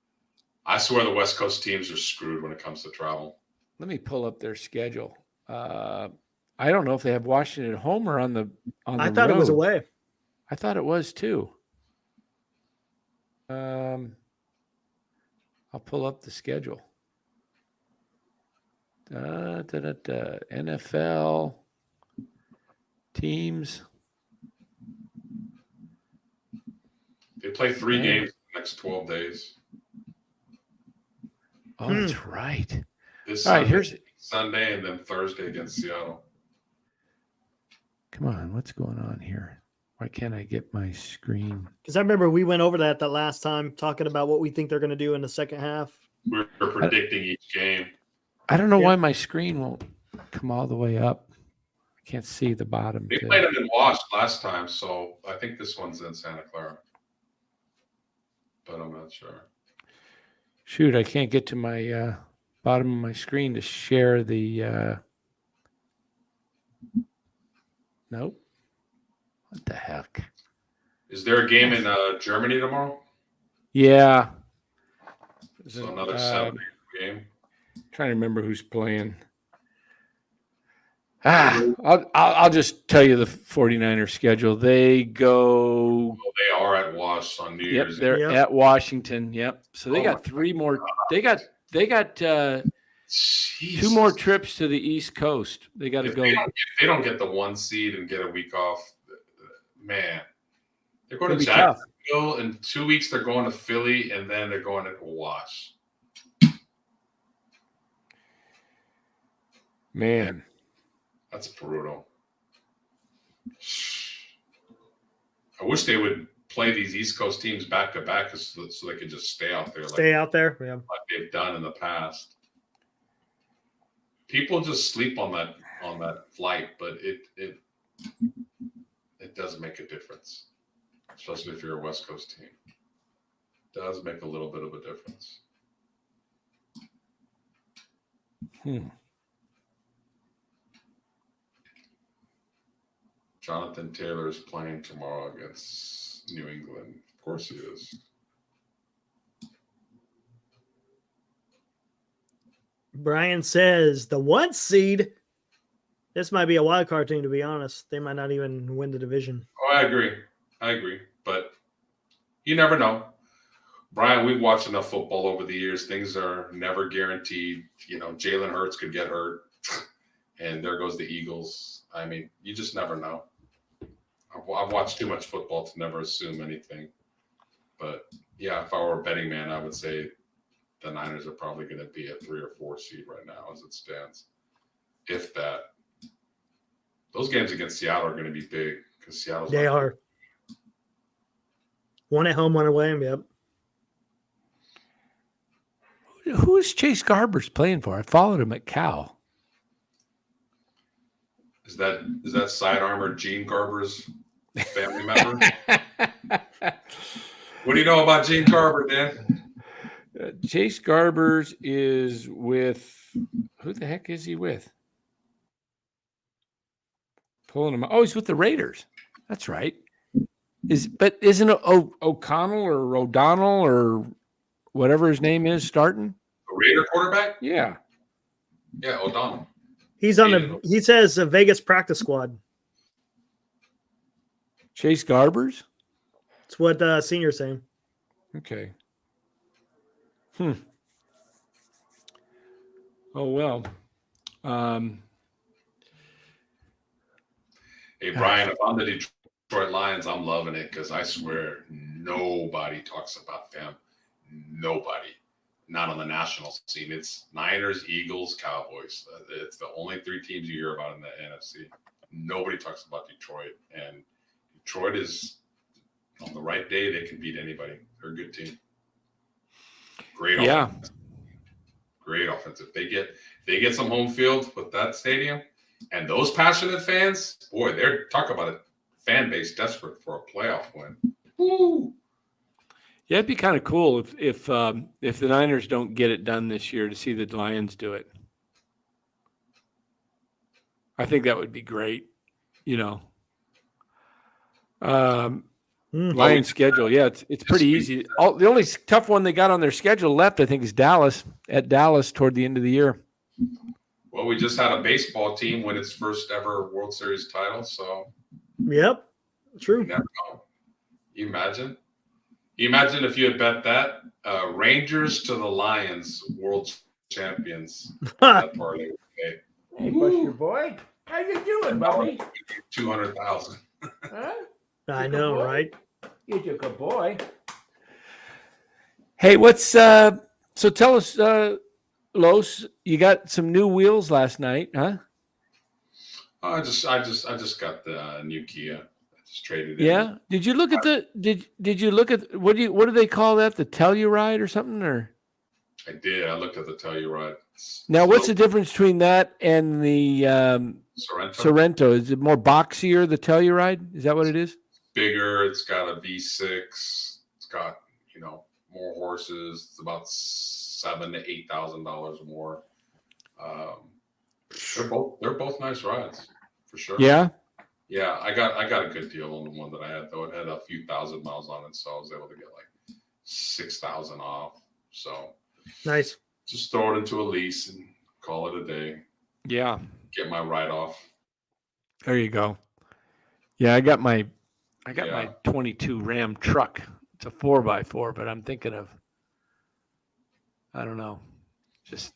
I swear the West Coast teams are screwed when it comes to travel. Let me pull up their schedule. I don't know if they have Washington at home or on the I thought road. It was away. I thought it was too. I'll pull up the schedule. NFL teams. They play 3 games in the next 12 days. Oh, that's right. This All right, here's Sunday and then Thursday against Seattle. Come on, what's going on here? Why can't I get my screen? Because I remember we went over that last time, talking about what we think they're going to do in the second half. We're predicting each game. I don't know why my screen won't come all the way up. I can't see the bottom. They played them in Wash last time, so I think this one's in Santa Clara. But I'm not sure. Shoot, I can't get to my bottom of my screen to share the nope. What the heck? Is there a game in Germany tomorrow? Yeah. So another 7 game. Trying to remember who's playing. I'll just tell you the 49ers schedule. They go. They are at Wash on New Year's. They're at Washington. Yep. So they got 3 more. They got 2 more trips to the East Coast. They got to go. If they don't get the 1 seed and get a week off, man, they're going to Jacksonville in 2 weeks. They're going to Philly, and then they're going to Wash. Man, that's brutal. I wish they would play these East Coast teams back to back so they could just stay out there. Yeah. Like they've done in the past. People just sleep on that flight, but it does make a difference, especially if you're a West Coast team. It does make a little bit of a difference. Jonathan Taylor is playing tomorrow against New England. Of course he is. Brian says the 1 seed. This might be a wild card team, to be honest. They might not even win the division. Oh, I agree. But you never know. Brian, we've watched enough football over the years. Things are never guaranteed. Jalen Hurts could get hurt, and there goes the Eagles. I mean, you just never know. I've watched too much football to never assume anything. But, yeah, if I were a betting man, I would say the Niners are probably going to be a 3 or 4 seed right now as it stands. If that. Those games against Seattle are going to be big because Seattle's. They are. One at home, one away. Yep. Who is Chase Garbers playing for? I followed him at Cal. Is that side armor Gene Garber's family member? What do you know about Gene Garber, Dan? Chase Garbers is with who the heck is he with? Pulling him. Oh, he's with the Raiders. That's right. But isn't it O'Connell or O'Donnell or whatever his name is starting? The Raider quarterback? Yeah. Yeah, O'Donnell. He's on he says a Vegas practice squad. Chase Garbers? That's what senior's saying. Okay. Oh, well. Hey, Brian, if I'm the Detroit Lions, I'm loving it because I swear nobody talks about them. Nobody. Not on the national scene. It's Niners, Eagles, Cowboys. It's the only 3 teams you hear about in the NFC. Nobody talks about Detroit. And Detroit is, on the right day, they can beat anybody. They're a good team. Great offense. Great offense. If they get some home field with that stadium and those passionate fans, boy, they're talk about a fan base desperate for a playoff win. Woo! Yeah, it'd be kind of cool if the Niners don't get it done this year to see the Lions do it. I think that would be great. Lions schedule, yeah, it's pretty easy. The only tough one they got on their schedule left, I think, is Dallas toward the end of the year. Well, we just had a baseball team win its first ever World Series title, so. Yep, true. You imagine? You imagine if you had bet that Rangers to the Lions, world champions. That parlay. Hey, Buster boy, how you doing, buddy? 200,000. Huh? I know, right? You're a good boy. Hey, what's so tell us, Los? You got some new wheels last night, huh? I just got the new Kia. Traded in. Yeah. Did you look at did you look at what do they call that? The Telluride or something? Or I did. I looked at the Telluride. Now, what's the difference between that and the Sorrento? Is it more boxier, the Telluride? Is that what it is? Bigger. It's got a V6. It's got more horses. It's about $7,000 to $8,000 more. They're both nice rides for sure. Yeah. Yeah, I got a good deal on the one that I had, though. It had a few thousand miles on it, so I was able to get like 6,000 off. So Nice. Just throw it into a lease and call it a day. Yeah. Get my write-off. There you go. Yeah, I got my Yeah. 22 Ram truck. It's a 4x4, but I'm thinking of, I don't know, just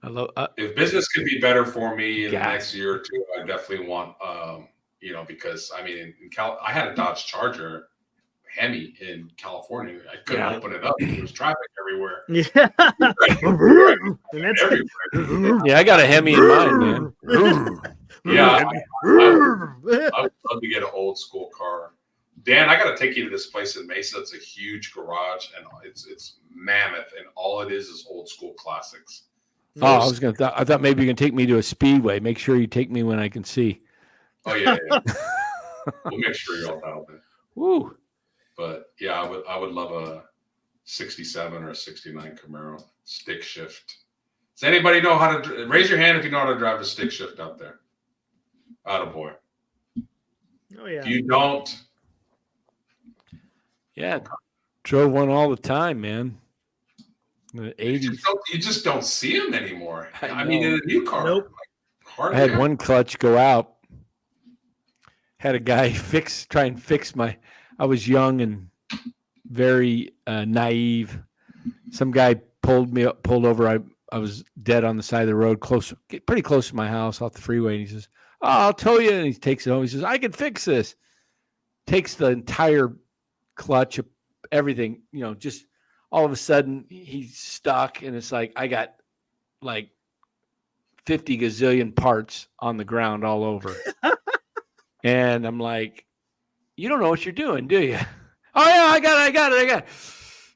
I love. If business could be better for me in the Gas. next year or two, I definitely want, because I mean, I had a Dodge Charger Hemi in California. I couldn't open it up. There was traffic everywhere. Yeah. And that's Everywhere. Yeah, I got a Hemi in mine, man. Yeah, I would love to get an old school car. Dan, I got to take you to this place in Mesa. It's a huge garage, and it's mammoth, and all it is old school classics. Oh, I thought maybe you can take me to a speedway. Make sure you take me when I can see. Oh yeah. We'll make sure you're all dialed in. Woo. But yeah, I would love a 67 or a 69 Camaro stick shift. Does anybody know how to raise your hand if you know how to drive a stick shift out there? Attaboy. Oh yeah. If you don't, Yeah, drove one all the time, man. In the 80s. you just don't see them anymore. I I mean, in a new car. Nope. Hardly I had ever. one clutch go out. Had a guy try and fix I was young and very naive. Some guy pulled over. I was dead on the side of the road, pretty close to my house off the freeway. And he says, "Oh, I'll tow you." And he takes it home. He says, "I can fix this." Takes the entire clutch, everything, just all of a sudden he's stuck. And it's like, I got like 50 gazillion parts on the ground all over. And I'm like, you don't know what you're doing, do you? Oh yeah, I got it.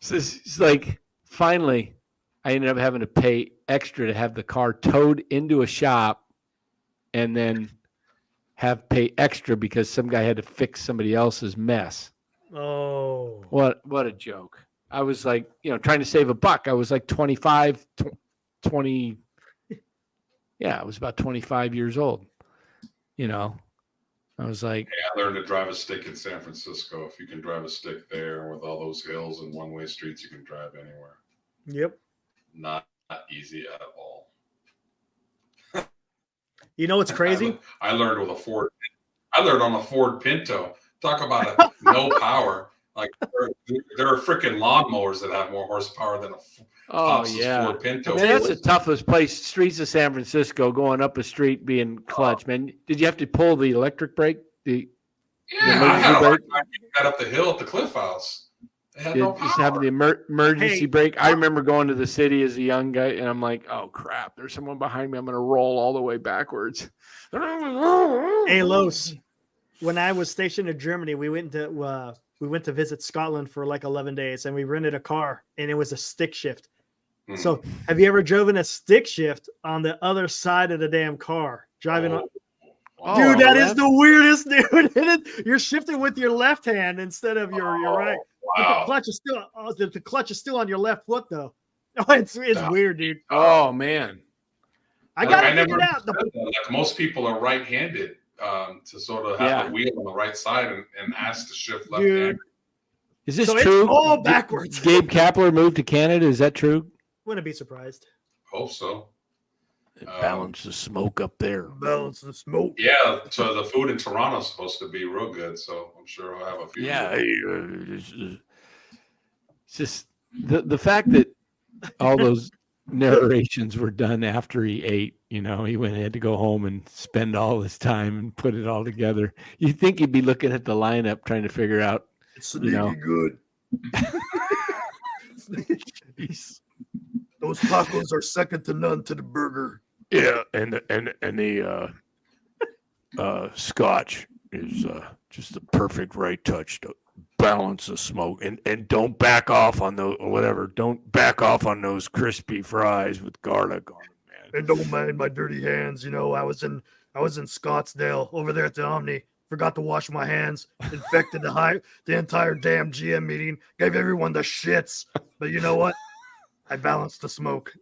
So it's like, finally, I ended up having to pay extra to have the car towed into a shop and then pay extra because some guy had to fix somebody else's mess. Oh. What a joke. I was like, trying to save a buck. I was like 25, 20. Yeah, I was about 25 years old. I was like, I learned to drive a stick in San Francisco. If you can drive a stick there with all those hills and one-way streets, you can drive anywhere. Yep. Not easy at all. You know what's crazy? I learned with a Ford. I learned on a Ford Pinto. Talk about no power. Like there are freaking lawnmowers that have more horsepower than a Ford Pinto. Man, that's the toughest streets of San Francisco, going up a street being clutch, man. Did you have to pull the electric brake? I had a hard time getting that up the hill at the Cliff House. They had no power. Just having the emergency brake. I remember going to the city as a young guy, and I'm like, oh crap, there's someone behind me. I'm going to roll all the way backwards. Hey, Los, when I was stationed in Germany, we went to visit Scotland for like 11 days, and we rented a car, and it was a stick shift. So have you ever driven a stick shift on the other side of the damn car? Driving on. Dude, that is the weirdest, dude. You're shifting with your left hand instead of your right. But the clutch is still on your left foot, though. Oh, it's weird, dude. Oh man, I got to figure it out. Like most people are right-handed to sort of have the wheel on the right side and ask to shift left-handed. Is this true? It's all backwards. Gabe Kapler moved to Canada. Is that true? Wouldn't be surprised. Hope so. Balance the smoke up there. Balance the smoke. Yeah, so the food in Toronto is supposed to be real good, so I'm sure I'll have a few. Yeah, it's just the fact that all those narrations were done after he ate. He had to go home and spend all his time and put it all together. You'd think he'd be looking at the lineup trying to figure out. It's sneaky good. Those tacos are second to none to the burger. Yeah, and the scotch is just the perfect right touch to balance the smoke, and don't back off on those Don't back off on those crispy fries with garlic on them, man. And don't mind my dirty hands. I was in Scottsdale over there at the Omni. Forgot to wash my hands. Infected the entire damn GM meeting. Gave everyone the shits. But you know what? I balanced the smoke.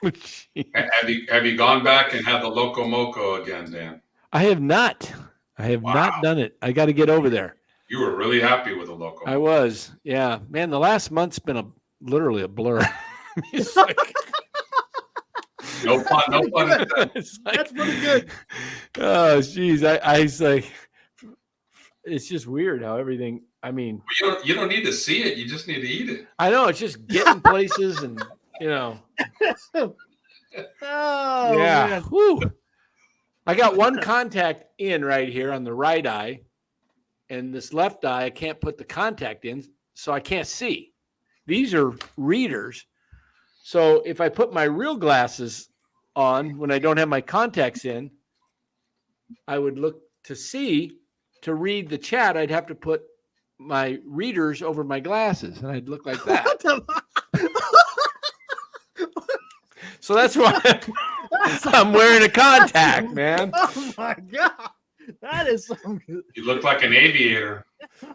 Have you gone back and had the Loco Moco again, Dan? I have not. Not done it. I got to get over there. You were really happy with the Loco. I was. Yeah. Man, the last month's been literally a blur. It's like, No pun. No pun intended. it's like, That's pretty good. Oh, geez. I was like, it's just weird how everything, I mean, You don't need to see it. You just need to eat it. I know it's just getting places and, you know. Oh, Yeah. man. Whew. I got one contact in right here on the right eye, and this left eye, I can't put the contact in, so I can't see. These are readers. So if I put my real glasses on when I don't have my contacts in, I would look to see. To read the chat, I'd have to put my readers over my glasses, and I'd look like that. So that's why I'm wearing a contact, man. Oh my God. That is so good. You look like an aviator.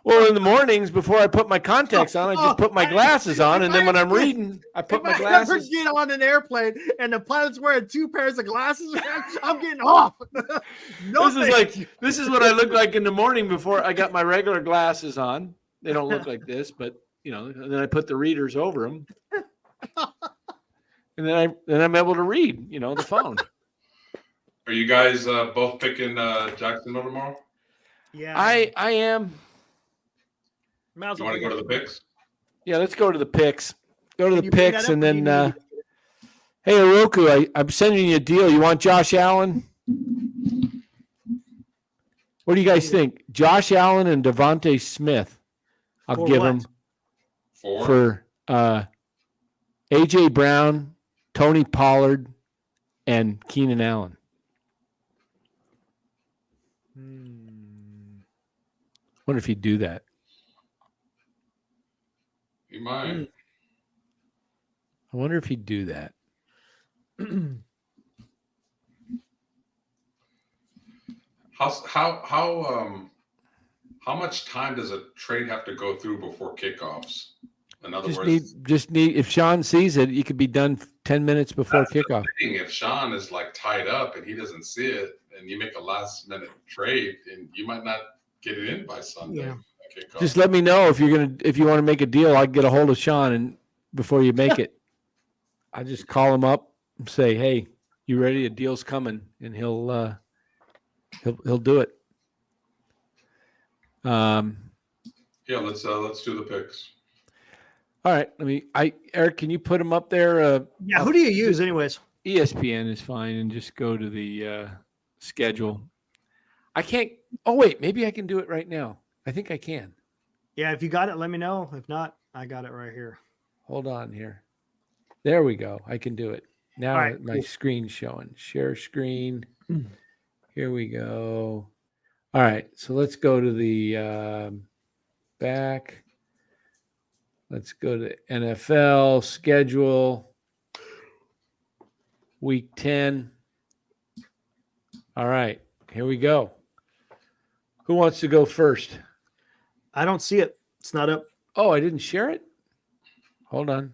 Well, in the mornings before I put my contacts on, I just put my glasses on, and then when I'm reading, I put my If I ever glasses. get on an airplane and the pilot's wearing 2 pairs of glasses, I'm getting off. No, This is what I look like in the morning before I got my regular glasses on. They don't look like this, but you know, and then I put the readers over them, and then I'm able to read, you know, the phone. Are you guys both picking Jacksonville tomorrow? Yeah, I am. Might as You well want to go to the picks? Yeah, let's go to the picks. Go to Can the you bring that picks, up and or do you then need to- hey, Oroku, I'm sending you a deal. You want Josh Allen? What do you guys think? Josh Allen and Devontae Smith. I'll For give what? them For for AJ Brown, Tony Pollard, and Keenan Allen. Wonder if he'd do that. you mind? I wonder if he'd do that. How much time does a trade have to go through before kickoffs? In other Just words, need. If Sean sees it, you could be done 10 minutes before that's the kickoff. thing. If Sean is like tied up and he doesn't see it, and you make a last minute trade, and you might not get it in by Sunday. Yeah. Kickoff. Just let me know if you want to make a deal. I'll get a hold of Sean and before you make it, I just call him up and say, "Hey, you ready? A deal's coming," and he'll do it. Yeah, let's do the picks. All right. Eric, can you put them up there? Yeah, who do you use anyways? ESPN is fine, and just go to the schedule. I can't. Oh wait, maybe I can do it right now. I think I can. Yeah, if you got it, let me know. If not, I got it right here. Hold on here. There we go. I can do it. Now All right, my cool. screen's showing. Share screen. Here we go. All right. So let's go to the back. Let's go to NFL schedule. Week 10. All right. Here we go. Who wants to go first? I don't see it. It's not up. Oh, I didn't share it? Hold on.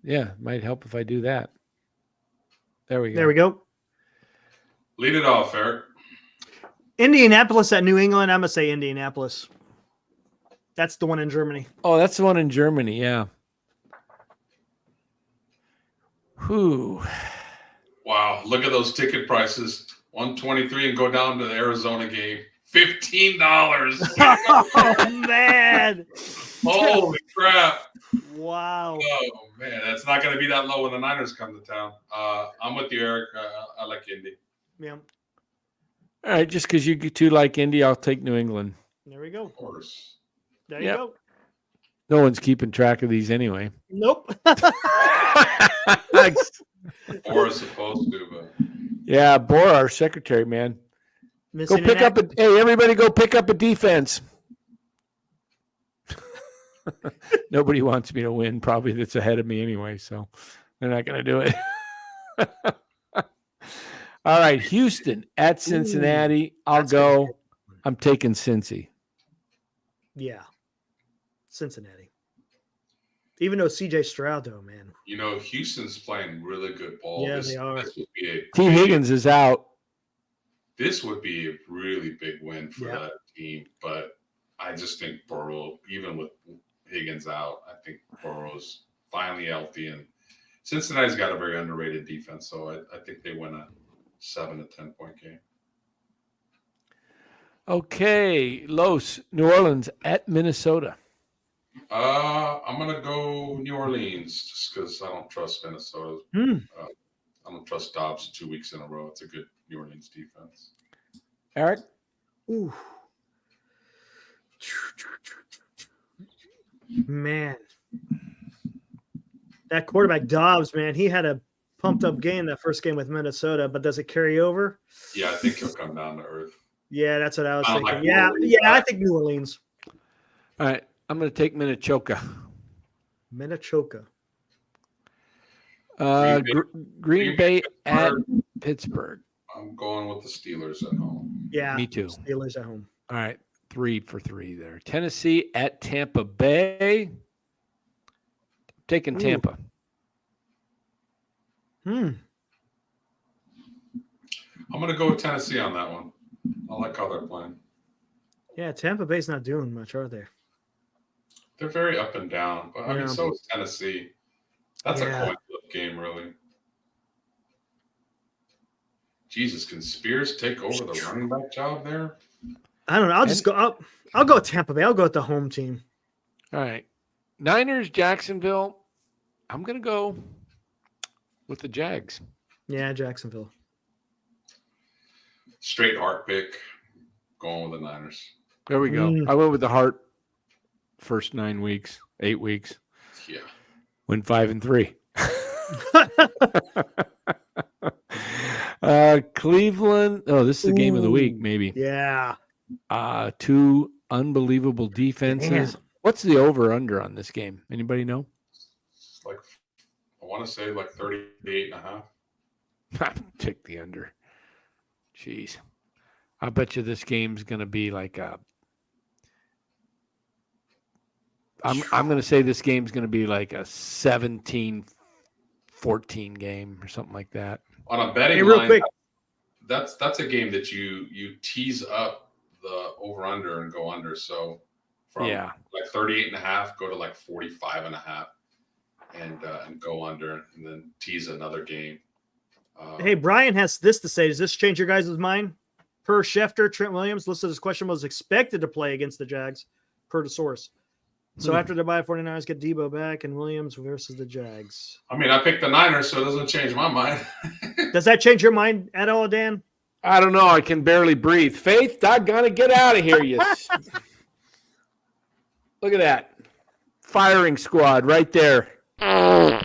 Yeah, might help if I do that. There we go. There we go. Lead it off, Eric. Indianapolis at New England. I'm going to say Indianapolis. That's the one in Germany. Oh, that's the one in Germany. Yeah. Whew. Wow, look at those ticket prices. $123 and go down to the Arizona game. $15. Oh, man. Holy crap. Wow. Oh, man. That's not going to be that low when the Niners come to town. I'm with you, Eric. I like Indy. Yeah. All right. Just because you two like Indy, I'll take New England. There we go. Of course. There you Yep. go. No one's keeping track of these anyway. Nope. Or is supposed to, but Yeah, Bor, our secretary, man. Go Missing pick up a. Hey, everybody, go pick up a defense. Nobody wants me to win. Probably that's ahead of me anyway, so they're not going to do it. All right, Houston at Cincinnati. I'll go. I'm taking Cincy. Yeah. Cincinnati. Even though CJ Stroud, though, man. you know, Houston's playing really good ball. Yeah, they are. This would be a T. Higgins is out. This would be a really big win for Yeah. that team, but I just think Burrow, even with Higgins out, I think Burrow's finally healthy, and Cincinnati's got a very underrated defense, so I think they win a 7 to 10 point game. Okay, New Orleans at Minnesota. I'm gonna go New Orleans just because I don't trust Minnesota. I don't trust Dobbs 2 weeks in a row. It's a good New Orleans defense. Eric? Ooh. Man. That quarterback Dobbs, man, he had a pumped up game that first game with Minnesota, but does it carry over? Yeah, I think he'll come down to earth. Yeah, that's what I was thinking. Like yeah, I think New Orleans. All right, I'm going to take Minnechoka. Green Bay at Pittsburgh. I'm going with the Steelers at home. Yeah, me too. Steelers at home. All right, 3 for 3 there. Tennessee at Tampa Bay. Taking Tampa. I'm going to go with Tennessee on that one. I like how they're playing. Yeah, Tampa Bay's not doing much, are they? They're very up and down, but I mean, so is Tennessee. That's a coin flip game, really. Jesus, can Spears take over the running back job there? I don't know. I'll go with Tampa Bay. I'll go with the home team. All right. Niners, Jacksonville. I'm going to go with the Jags. Yeah, Jacksonville. Straight heart pick. Going with the Niners. There we go. I went with the heart first 9 weeks, 8 weeks. Yeah. Went 5 and 3. Cleveland. Oh, this is the game of the week, maybe. Yeah. 2 unbelievable defenses. Damn. What's the over-under on this game? Anybody know? Like, I want to say like 38.5. Take the under. Jeez. I bet you this game's going to be like I'm going to say this game's going to be like a 17-14 game or something like that. On a betting real line, quick. That's a game that you tease up the over-under and go under. So from like 38.5, go to like 45.5 and go under, and then tease another game. Hey, Brian has this to say. Does this change your guys' mind? Per Schefter, Trent Williams listed as question was expected to play against the Jags, per the source. So after the bye, 49ers get Debo back and Williams versus the Jags. I mean, I picked the Niners, so it doesn't change my mind. Does that change your mind at all, Dan? I don't know. I can barely breathe. Faith, doggone it, get out of here, you. Look at that. Firing squad right there. Faith.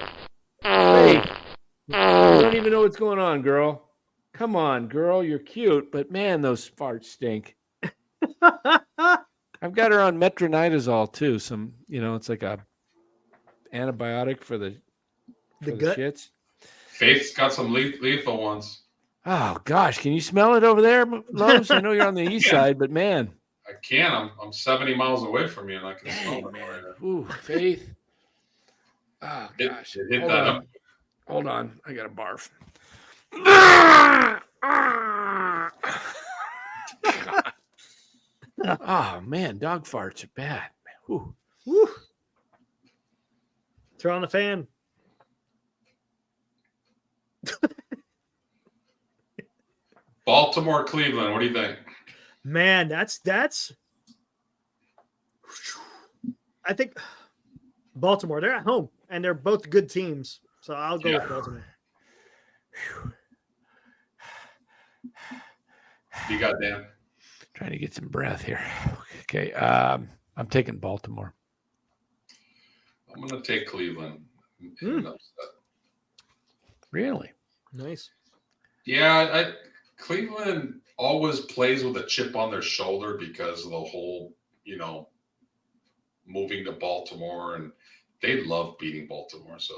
I don't even know what's going on, girl. Come on, girl. You're cute, but man, those farts stink. I've got her on metronidazole too. It's like a antibiotic for the gut shits. Faith's got some lethal ones. Oh gosh, can you smell it over there, Lowe's? I know you're on the east side, but man, I can. I'm 70 miles away from you, and I can smell it. Man. Ooh, Faith. Oh gosh. Hit that up. Hold on, I got a barf. Oh man, dog farts are bad. Whew. Woo. Throw on the fan. Baltimore, Cleveland. What do you think? Man, that's. I think Baltimore. They're at home, and they're both good teams. So I'll go with Baltimore. You got Dan? Trying to get some breath here. Okay, I'm taking Baltimore. I'm going to take Cleveland. Really? Nice. Yeah, Cleveland always plays with a chip on their shoulder because of the whole, moving to Baltimore, and they love beating Baltimore. So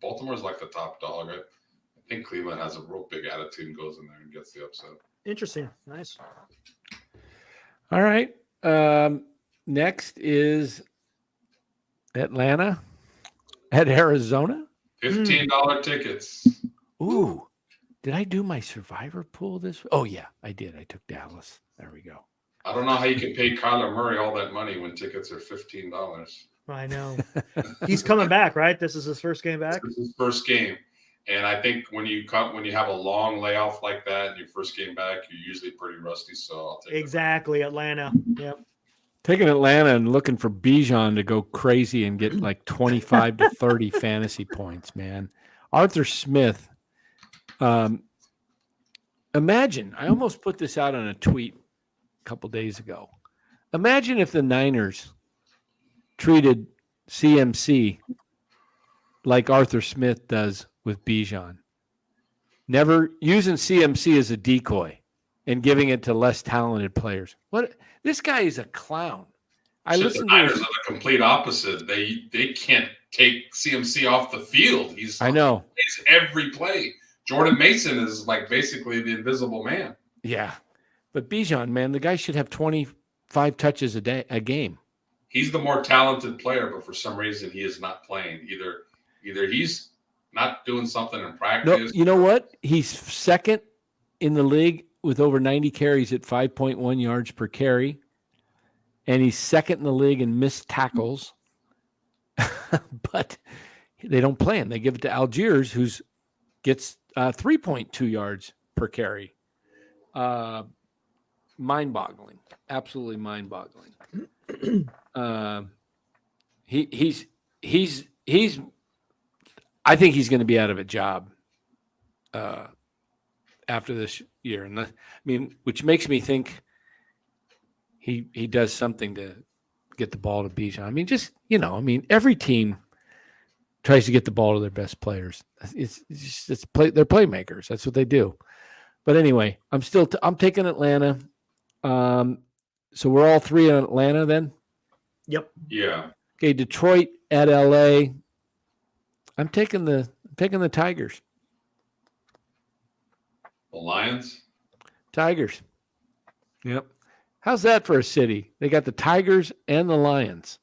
Baltimore's like the top dog. I think Cleveland has a real big attitude and goes in there and gets the upset. Interesting. Nice. All right. Next is Atlanta at Arizona. $15 tickets. Ooh. Did I do my survivor pool this? Oh, yeah, I did. I took Dallas. There we go. I don't know how you can pay Kyler Murray all that money when tickets are $15. I know. He's coming back, right? This is his first game back. This is his first game, and I think when you have a long layoff like that, and your first game back, you're usually pretty rusty. So I'll take Exactly, Atlanta. Yep. Taking Atlanta and looking for Bijan to go crazy and get like 25 to 30 fantasy points, man. Arthur Smith. Imagine, I almost put this out on a tweet a couple days ago. Imagine if the Niners treated CMC like Arthur Smith does with Bijan. Never using CMC as a decoy and giving it to less talented players. What? This guy is a clown. I listened the to Niners are the complete opposite. They can't take CMC off the field. I know. He's every play. Jordan Mason is like basically the invisible man. Yeah. But Bijan, man, the guy should have 25 touches a game. He's the more talented player, but for some reason he is not playing. Either he's not doing something in practice. No, you know what? He's second in the league with over 90 carries at 5.1 yards per carry. And he's second in the league in missed tackles. But they don't play him. They give it to Algiers, who gets 3.2 yards per carry. Mind-boggling. Absolutely mind-boggling. He's I think he's going to be out of a job after this year. And which makes me think he does something to get the ball to Bijan. Every team tries to get the ball to their best players. They're playmakers. That's what they do. But anyway, I'm taking Atlanta. So we're all three in Atlanta then? Yep. Yeah. Okay, Detroit at LA. I'm taking the Tigers. The Lions? Tigers. Yep. How's that for a city? They got the Tigers and the Lions.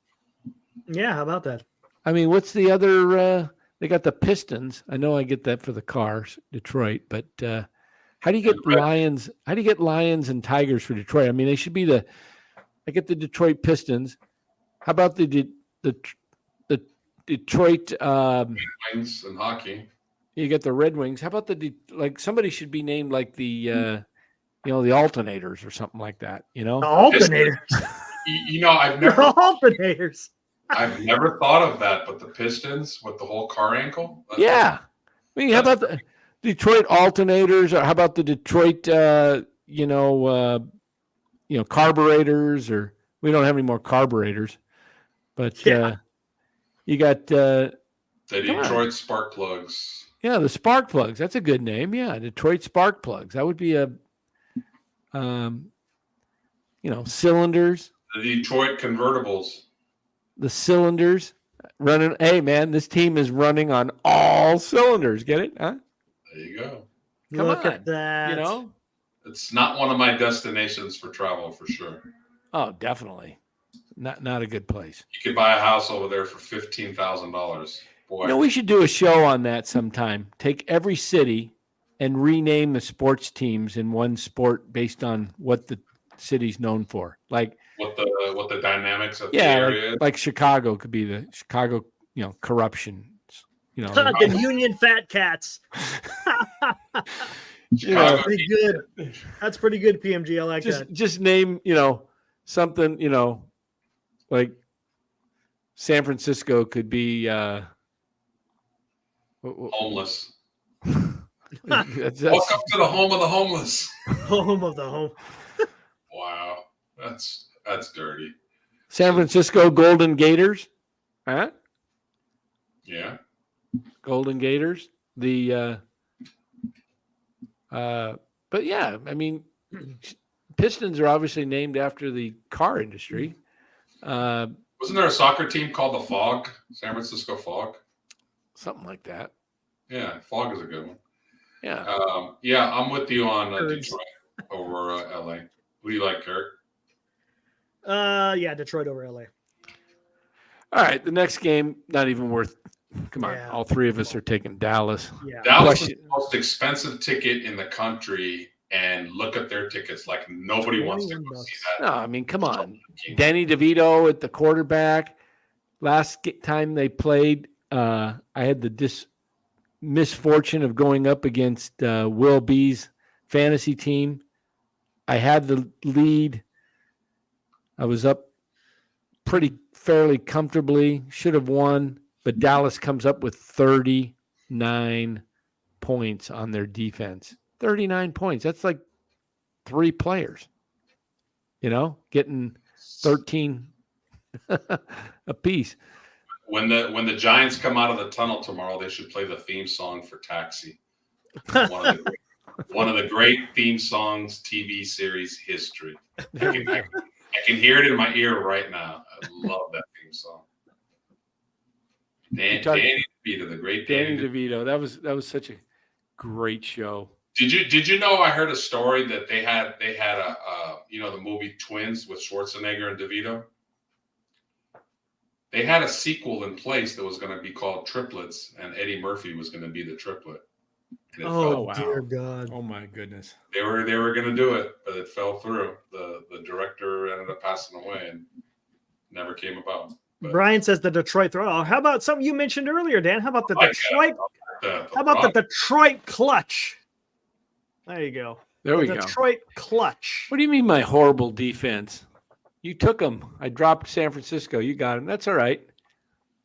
Yeah, how about that? What's the other? They got the Pistons. I know I get that for the Cars, Detroit. But how do you get Lions? How do you get Lions and Tigers for Detroit? They should be I get the Detroit Pistons. How about the Detroit Wings and hockey? You get the Red Wings. How about somebody should be named like the the alternators or something like that, The alternators. I've never alternators. I've never thought of that, but the Pistons with the whole car ankle. Yeah. How about the Detroit alternators, or how about the Detroit carburetors, or we don't have any more carburetors, but you got the Detroit spark plugs. Yeah, the spark plugs. That's a good name. Yeah, Detroit spark plugs. That would be a cylinders. The Detroit convertibles. The cylinders running. Hey, man, this team is running on all cylinders. Get it? Huh? There you go. Look at that. It's not one of my destinations for travel for sure. Oh, definitely. Not a good place. You could buy a house over there for $15,000. Boy. We should do a show on that sometime. Take every city and rename the sports teams in one sport based on what the city's known for. Like what the dynamics of the area. Like Chicago could be the Chicago, corruption. The Union Fat Cats. Chicago, pretty good. That's pretty good, PMG. I like that. Just name, something, like San Francisco could be homeless. Welcome to the home of the homeless. Home of the home. Wow, that's dirty. San Francisco Golden Gators, huh? Yeah, Golden Gators. But yeah, Pistons are obviously named after the car industry. Wasn't there a soccer team called the Fog? San Francisco Fog? Something like that. Yeah, Fog is a good one. Yeah. I'm with you on Detroit over LA. Who do you like, Kurt? Detroit over LA. All right, the next game, not even worth. Come on, Yeah. all three of us are taking Dallas. Yeah. Dallas is the most expensive ticket in the country, and look at their tickets. Like nobody wants to go see that. No, come on. Danny DeVito at the quarterback. last time they played, I had the misfortune of going up against Will B's fantasy team. I had the lead. I was up fairly comfortably, should have won, but Dallas comes up with 39 points on their defense. 39 points. That's like 3 players, getting 13 a piece. When the Giants come out of the tunnel tomorrow, they should play the theme song for Taxi. One of the great theme songs TV series history. I can hear it in my ear right now. I love that theme song. Danny DeVito, the great Danny DeVito. That was such a great show. Did you know? I heard a story that they had the movie Twins with Schwarzenegger and DeVito. They had a sequel in place that was going to be called Triplets, and Eddie Murphy was going to be the triplet. Oh, dear God! Oh my goodness! They were going to do it, but it fell through. The director ended up passing away and never came about. But Brian says the Detroit throw. How about something you mentioned earlier, Dan? How about the Detroit? How about the Detroit clutch? There you go. There we go. Detroit clutch. What do you mean, my horrible defense? You took them. I dropped San Francisco. You got them. That's all right.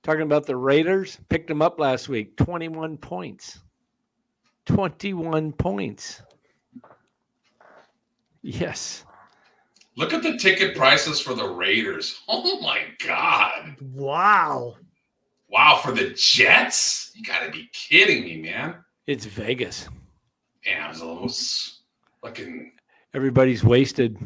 Talking about the Raiders, picked them up last week. 21 points. 21 points. Yes. Look at the ticket prices for the Raiders. Oh, my God. Wow. Wow, for the Jets? You got to be kidding me, man. It's Vegas. Yeah, it was fucking. Everybody's wasted.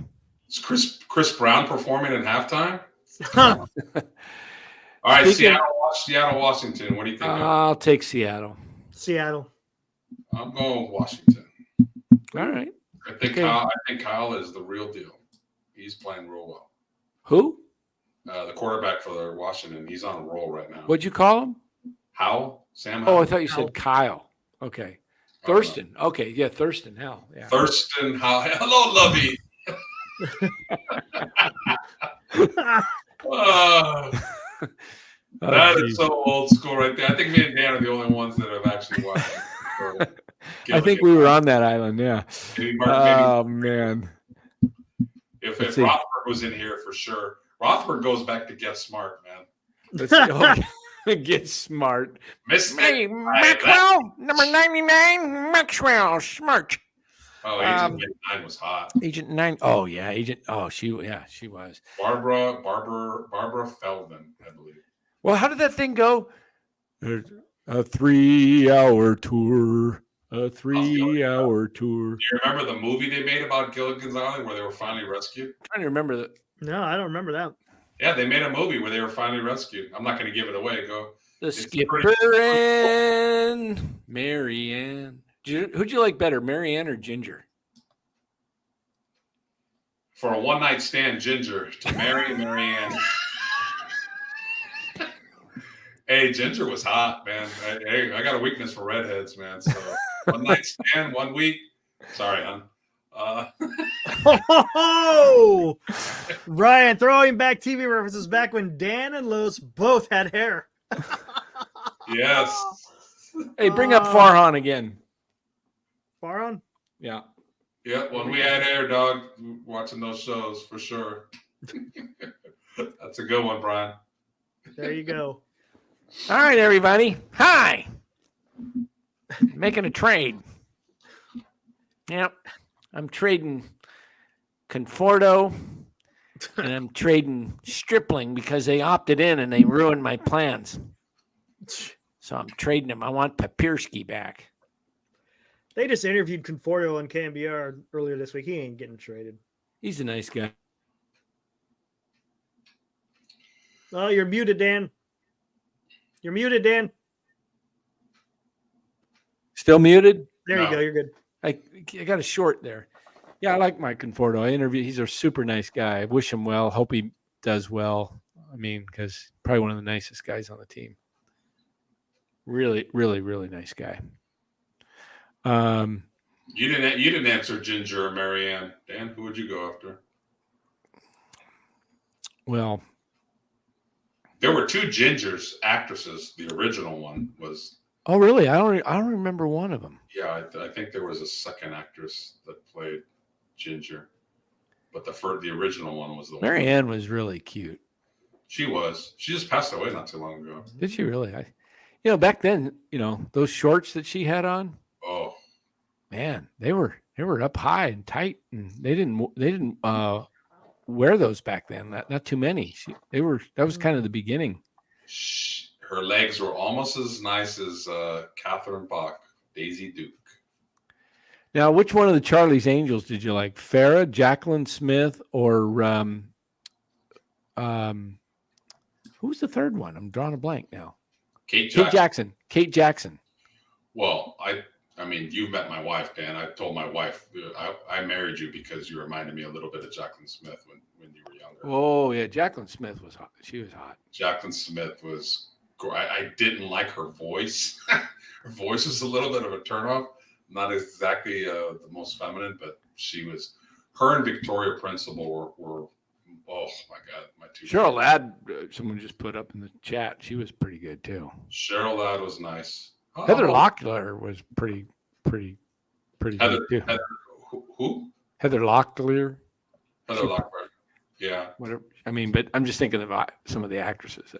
Is Chris Brown performing in halftime? Huh. All right, Seattle, Washington. What do you think? I'll take Seattle. Seattle. I'm going Washington. All right. I think Kyle is the real deal. He's playing real well. Who? The quarterback for Washington. He's on a roll right now. What'd you call him? Howell? Sam Howell. Oh, I thought you said Kyle. Okay. Thurston. Okay. Yeah, Thurston Howell. Yeah. Thurston Howell. Hello, Lovey. That is so old school right there. I think me and Dan are the only ones that have actually watched it. I think we were on that island, yeah. Oh, man. If Rothberg was in here for sure. Rothberg goes back to Get Smart, man. Get Smart. Hey, Maxwell, number 99, Maxwell Smart. Oh, Agent 9 was hot. Agent 9. Oh, yeah. She was. Barbara Feldman, I believe. Well, how did that thing go? A 3-hour tour. A 3-hour tour. Do you remember the movie they made about Gilligan's Island where they were finally rescued? I'm trying to remember that. No, I don't remember that. Yeah, they made a movie where they were finally rescued. I'm not going to give it away. Go. The Skipper and Marianne. Who'd you like better, Marianne or Ginger? For a one-night stand, Ginger to marry Marianne. Hey, Ginger was hot, man. Hey, I got a weakness for redheads, man. So one night stand, 1 week. Sorry, hon. Oh, Ryan throwing back TV references back when Dan and Los both had hair. Yes. Hey, bring up Farhan again. Farhan? Yeah. Yeah, when we had hair, dog, watching those shows for sure. That's a good one, Brian. There you go. All right, everybody. Hi. Making a trade. Yep. I'm trading Conforto and I'm trading Stripling because they opted in and they ruined my plans. So I'm trading them. I want Papirski back. They just interviewed Conforto on KMBR earlier this week. He ain't getting traded. He's a nice guy. Oh, you're muted, Dan. You're muted, Dan. Still muted? There you go. You're good. I got a short there. Yeah, I like Mike Conforto. I interviewed. He's a super nice guy. I wish him well. Hope he does well. I mean, because probably one of the nicest guys on the team. Really, really, really nice guy. You didn't answer Ginger or Marianne. Dan, who would you go after? Well, There were two Gingers actresses. The original one was. Oh, really? I don't remember one of them. Yeah, I think there was a second actress that played Ginger, but the original one was the one. Mary Ann was really cute. She was. She just passed away not too long ago. Did she really? Back then, those shorts that she had on. Oh, man, they were up high and tight, and they didn't wear those back then. Not too many. That was kind of the beginning. Her legs were almost as nice as Catherine Bach, Daisy Duke. Now, which one of the Charlie's Angels did you like? Farrah, Jacqueline Smith, or who's the third one? I'm drawing a blank now. Kate Jackson. Well, I mean, you met my wife, Dan. I told my wife I married you because you reminded me a little bit of Jacqueline Smith when you were younger. Oh yeah, Jacqueline Smith was hot. She was hot. Jacqueline Smith was. I didn't like her voice. Her voice was a little bit of a turnoff. Not exactly the most feminine, but she was. Her and Victoria Principal were oh my God, my two. Cheryl Ladd, someone just put up in the chat. She was pretty good too. Cheryl Ladd was nice. Heather Locklear was pretty good too. Who? Heather Locklear. Heather Locklear. Yeah. Whatever. I mean, but I'm just thinking about some of the actresses.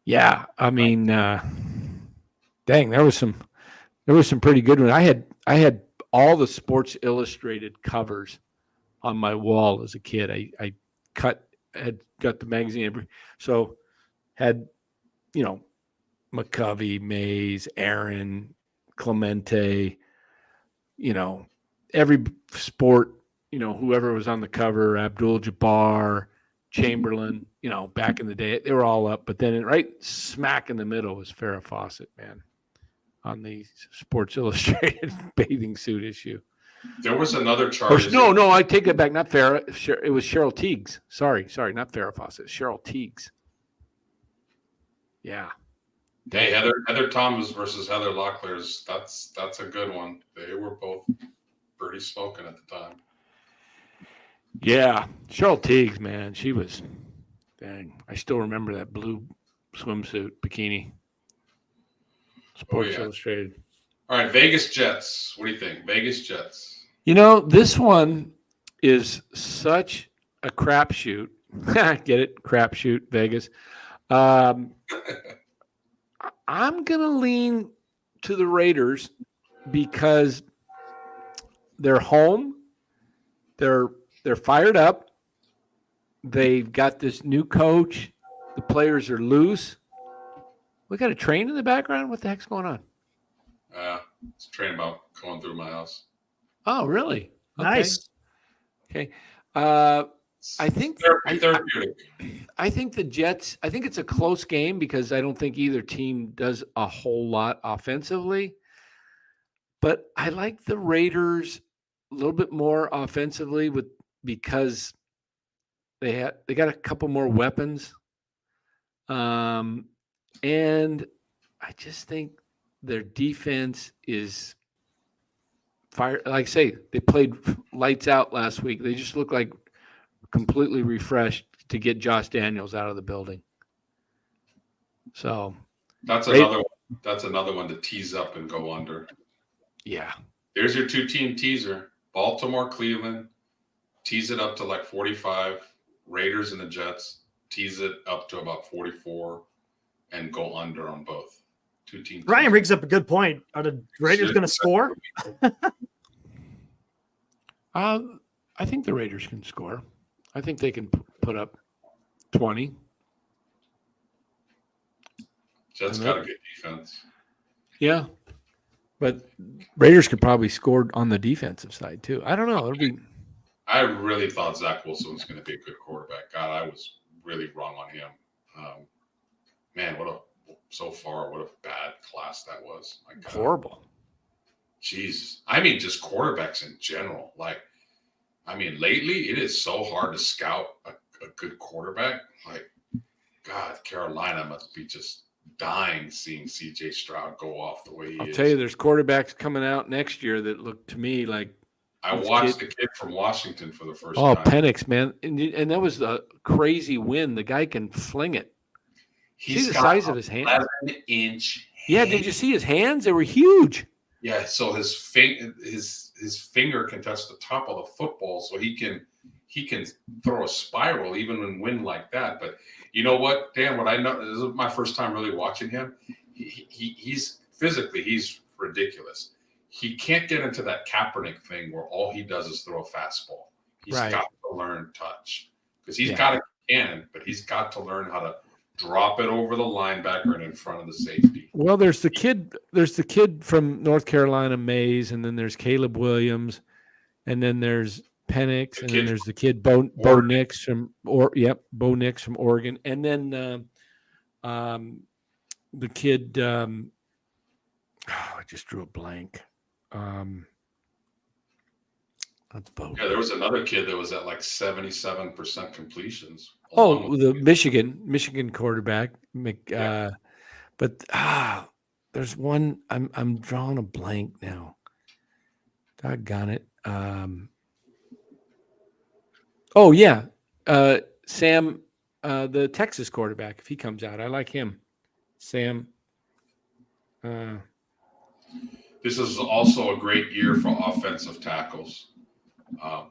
Yeah. I mean, dang, there was some pretty good ones. I had all the Sports Illustrated covers on my wall as a kid. I had got the magazine, so had McCovey, Mays, Aaron, Clemente, every sport, whoever was on the cover, Abdul-Jabbar, Chamberlain, back in the day, they were all up. But then right smack in the middle was Farrah Fawcett, man, on the Sports Illustrated bathing suit issue. There was another Charlie. No, I take it back. Not Farrah. It was Cheryl Teagues. Sorry, not Farrah Fawcett. Cheryl Teagues. Yeah. Hey, Heather Thomas versus Heather Locklear's. That's a good one. They were both pretty smoking at the time. Yeah, Cheryl Teagues, man, she was. Dang, I still remember that blue swimsuit bikini. Sports Illustrated. All right, Vegas Jets. What do you think? Vegas Jets. This one is such a crapshoot. Get it? Crapshoot, Vegas. I'm gonna lean to the Raiders because they're home. They're fired up. They've got this new coach. The players are loose. We got a train in the background. What the heck's going on? It's a train about going through my house. Oh, really? Okay. Nice. Okay. I think therapeutic. I think the Jets. I think it's a close game because I don't think either team does a whole lot offensively. But I like the Raiders a little bit more offensively because they got a couple more weapons, and I just think their defense is fire. Like I say, they played lights out last week. They just look like completely refreshed to get Josh Daniels out of the building. So that's another one to tease up and go under. Yeah. There's your 2-team teaser. Baltimore, Cleveland. Tease it up to like 45. Raiders and the Jets. Tease it up to about 44 and go under on both. 2-team. Ryan brings up a good point. Are the Raiders going to score? I think the Raiders can score. I think they can put up 20. Jets got a good defense. Yeah. But Raiders could probably score on the defensive side too. I don't know. I really thought Zach Wilson was going to be a good quarterback. God, I was really wrong on him. Man, what a bad class that was. My God. Horrible. Jesus. I mean, just quarterbacks in general. Lately it is so hard to scout a good quarterback. Like, God, Carolina must be just dying seeing C.J. Stroud go off the way he is. I'll tell you, there's quarterbacks coming out next year that look to me like I watched the kid from Washington for the first Oh, time. Penix, man. And that was a crazy win. The guy can fling it. See the size of his hand? 11-inch hands. Yeah, did you see his hands? They were huge. Yeah, so his finger can touch the top of the football, so he can throw a spiral even in wind like that. But you know what, Dan? What I know, this is my first time really watching him. He's physically ridiculous. He can't get into that Kaepernick thing where all he does is throw a fastball. He's got to learn touch because he's got a cannon, but he's got to learn how to drop it over the linebacker and in front of the safety. Well, there's the kid from North Carolina, Mays, and then there's Caleb Williams, and then there's Penix, and then there's the kid Bo Nix from Bo Nix from Oregon, and then the kid I just drew a blank. That's Bo. Yeah, there was another kid that was at like 77% completions. Oh, the Michigan quarterback. But there's one. I'm drawing a blank now. Doggone it. Oh yeah, Sam, the Texas quarterback. If he comes out, I like him. Sam. This is also a great year for offensive tackles.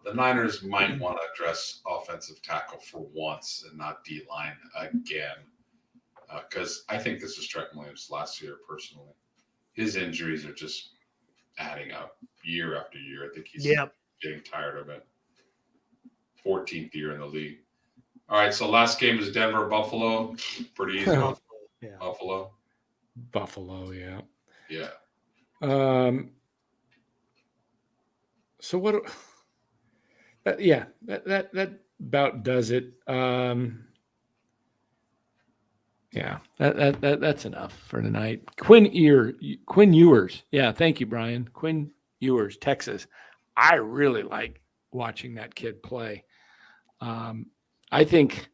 The Niners might want to address offensive tackle for once and not D-line again, because I think this is Trent Williams' last year personally. His injuries are just adding up year after year. I think he's getting tired of it. 14th year in the league. All right, so last game is Denver-Buffalo. Pretty easy. Buffalo, yeah. Yeah. So what? That about does it. That's enough for tonight. Quinn Ewers. Yeah, thank you, Brian. Quinn Ewers, Texas. I really like watching that kid play. I think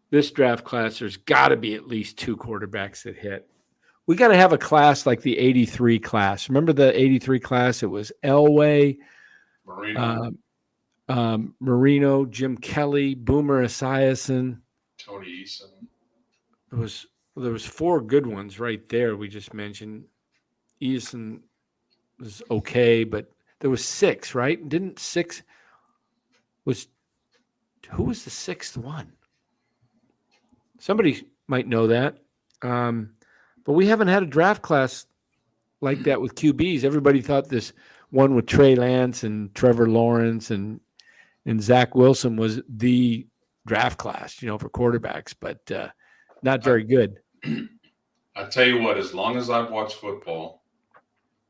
this draft class, there's got to be at least 2 quarterbacks that hit. We got to have a class like the 83 class. Remember the 83 class? It was Elway, Marino, Jim Kelly, Boomer Esiason, Tony Eason. There was 4 good ones right there. We just mentioned Eason was okay, but there was 6, right? Didn't 6 was who was the 6th one? Somebody might know that. But we haven't had a draft class like that with QBs. Everybody thought this one with Trey Lance and Trevor Lawrence and Zach Wilson was the draft class, for quarterbacks, but not very good. I tell you what, as long as I've watched football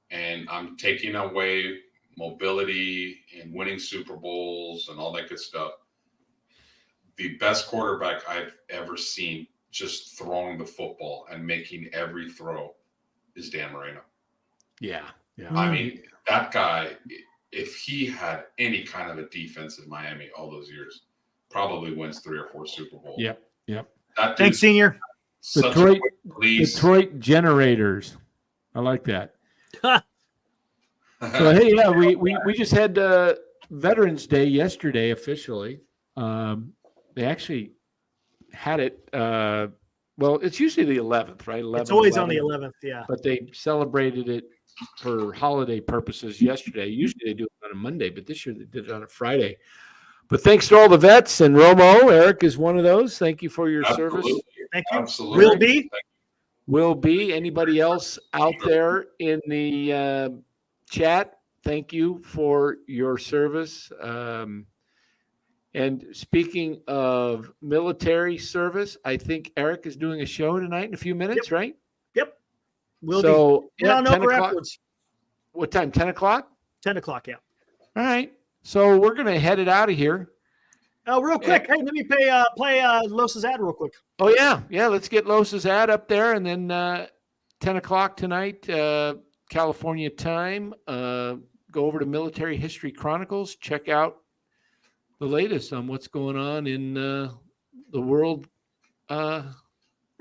and I'm taking away mobility and winning Super Bowls and all that good stuff, the best quarterback I've ever seen just throwing the football and making every throw is Dan Marino. Yeah. I mean, that guy, if he had any kind of a defense in Miami all those years, probably wins 3 or 4 Super Bowls. Yep. Thanks, Senior. Detroit Generators. I like that. So hey, yeah, we just had Veterans Day yesterday officially. They actually had it. Well, it's usually the 11th, right? It's always on the 11th, yeah. But they celebrated it for holiday purposes yesterday. Usually they do it on a Monday, but this year they did it on a Friday. But thanks to all the vets, and Romo, Eric is one of those. Thank you for your service. Thank you. Absolutely. Will be. Anybody else out there in the chat, thank you for your service. And speaking of military service, I think Eric is doing a show tonight in a few minutes, right? Yep. Will be. Yeah, 10 o'clock. What time? 10 o'clock? 10 o'clock, yeah. All right. So we're going to head it out of here. Oh, real quick. Hey, let me play Los's ad real quick. Oh, yeah. Yeah, let's get Los's ad up there. And then 10 o'clock tonight, California time, go over to Military History Chronicles. Check out the latest on what's going on in the world. We're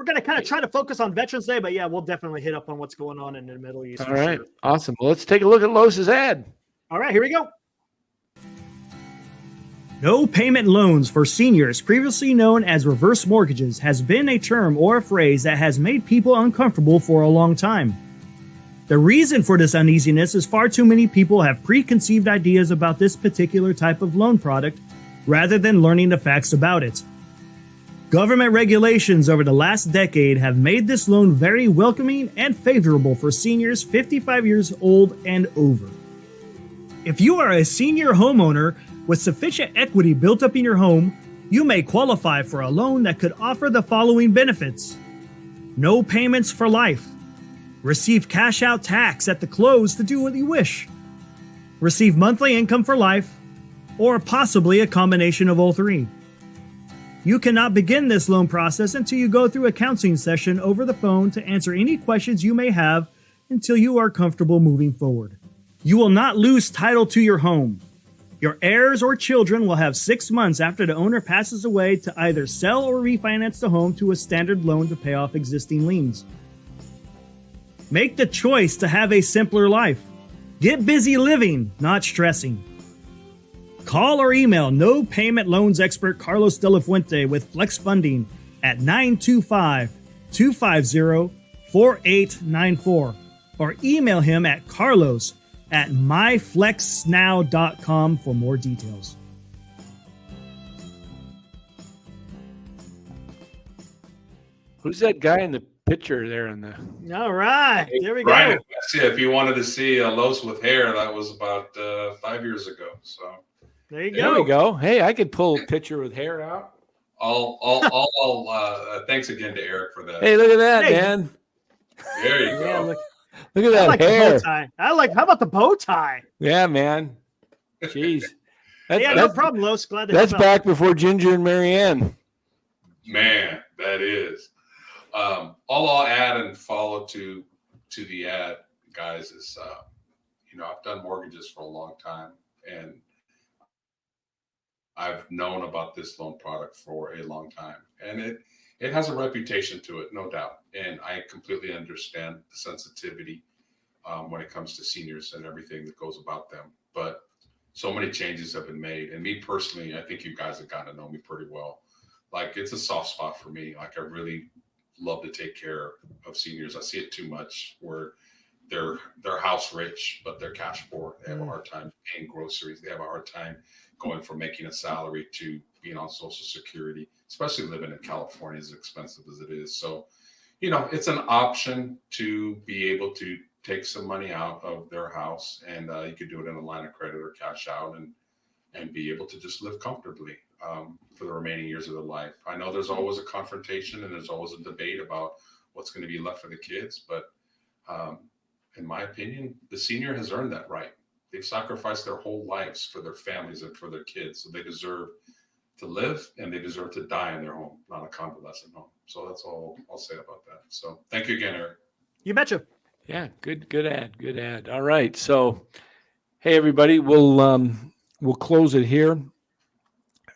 going to kind of try to focus on Veterans Day, but yeah, we'll definitely hit up on what's going on in the Middle East. All right. Sure. Awesome. Well, let's take a look at Los's ad. All right, here we go. No payment loans for seniors, previously known as reverse mortgages, has been a term or a phrase that has made people uncomfortable for a long time. The reason for this uneasiness is far too many people have preconceived ideas about this particular type of loan product rather than learning the facts about it. Government regulations over the last decade have made this loan very welcoming and favorable for seniors 55 years old and over. If you are a senior homeowner with sufficient equity built up in your home, you may qualify for a loan that could offer the following benefits: no payments for life, receive cash out tax at the close to do what you wish, receive monthly income for life, or possibly a combination of all three. You cannot begin this loan process until you go through a counseling session over the phone to answer any questions you may have until you are comfortable moving forward. You will not lose title to your home. Your heirs or children will have 6 months after the owner passes away to either sell or refinance the home to a standard loan to pay off existing liens. Make the choice to have a simpler life. Get busy living, not stressing. Call or email no payment loans expert Carlos De La Fuente with Flex Funding at 925-250-4894 or email him at carlos@myflexnow.com for more details. Who's that guy in the picture there in the? All right, there we Brian, go. if you wanted to see Los with hair, that was about 5 years ago. So There you There go. we go. Hey, I could pull a picture with hair out. thanks again to Eric for that. Hey, look at that, Hey. man. There you Yeah, go. look, Look at I that like the bow hair. tie. How about the bow tie? Yeah, man. Jeez. Yeah, no problem, Los. Glad to That's help out. back before Ginger and Marianne. Man, that is. All I'll add and follow to the ad, guys, is I've done mortgages for a long time, and I've known about this loan product for a long time, and it has a reputation to it, no doubt. And I completely understand the sensitivity when it comes to seniors and everything that goes about them. But so many changes have been made, and me personally, I think you guys have gotten to know me pretty well. Like, it's a soft spot for me. Like, I really love to take care of seniors. I see it too much where they're house rich, but they're cash poor. They have a hard time paying groceries. They have a hard time going from making a salary to being on Social Security, especially living in California, as expensive as it is. So, it's an option to be able to take some money out of their house, and you could do it in a line of credit or cash out, and be able to just live comfortably for the remaining years of their life. I know there's always a confrontation and there's always a debate about what's going to be left for the kids, but in my opinion, the senior has earned that right. They've sacrificed their whole lives for their families and for their kids, so they deserve to live and they deserve to die in their home, not a convalescent home. So that's all I'll say about that. So thank you again, Eric. You betcha. Yeah, good ad. All right. So, hey everybody, we'll close it here.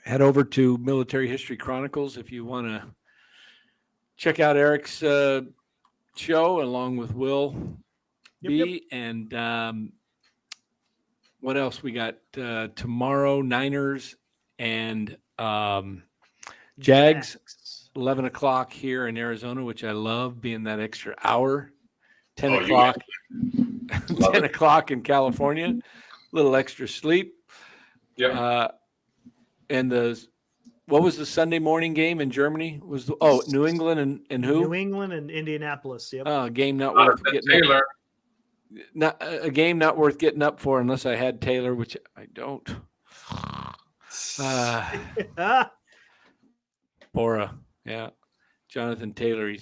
Head over to Military History Chronicles if you want to check out Eric's show along with Will B. And what else we got tomorrow? Niners and Jags, 11 o'clock here in Arizona, which I love, being that extra hour. 10 o'clock, 10 o'clock in California, a little extra sleep. Yeah. And what was the Sunday morning game in Germany? New England and who? New England and Indianapolis. Yep. Game not worth getting Taylor. up. A game not worth getting up for unless I had Taylor, which I don't. Yeah, Jonathan Taylor.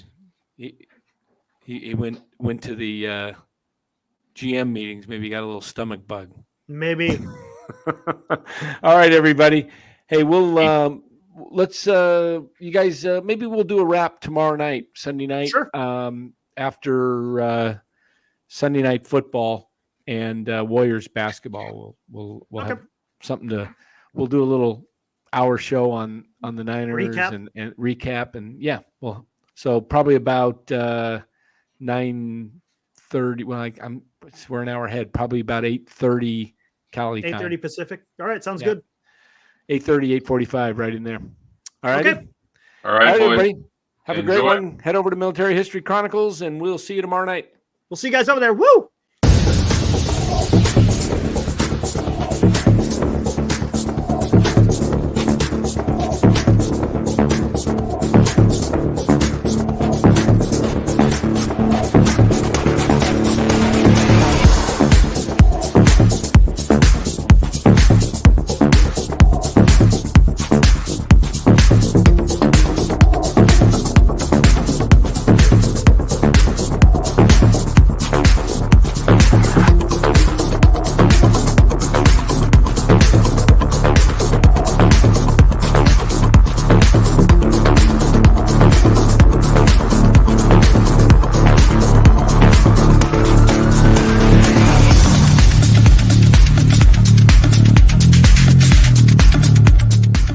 He went to the GM meetings. Maybe he got a little stomach bug. Maybe. All right, everybody. Hey, we'll let's you guys maybe we'll do a wrap tomorrow night, Sunday night. Sure. After Sunday night football and Warriors basketball. We'll have something we'll do a little hour show on the Niners and recap and so probably about 9:30. Well, we're an hour ahead. Probably about 8:30 Cali time. 8:30 Pacific. All right, sounds good. 8:30, 8:45, right in there. All righty. Okay. All right, boys. Everybody. Have a great Enjoy. one. Head over to Military History Chronicles, and we'll see you tomorrow night. We'll see you guys over there. Woo!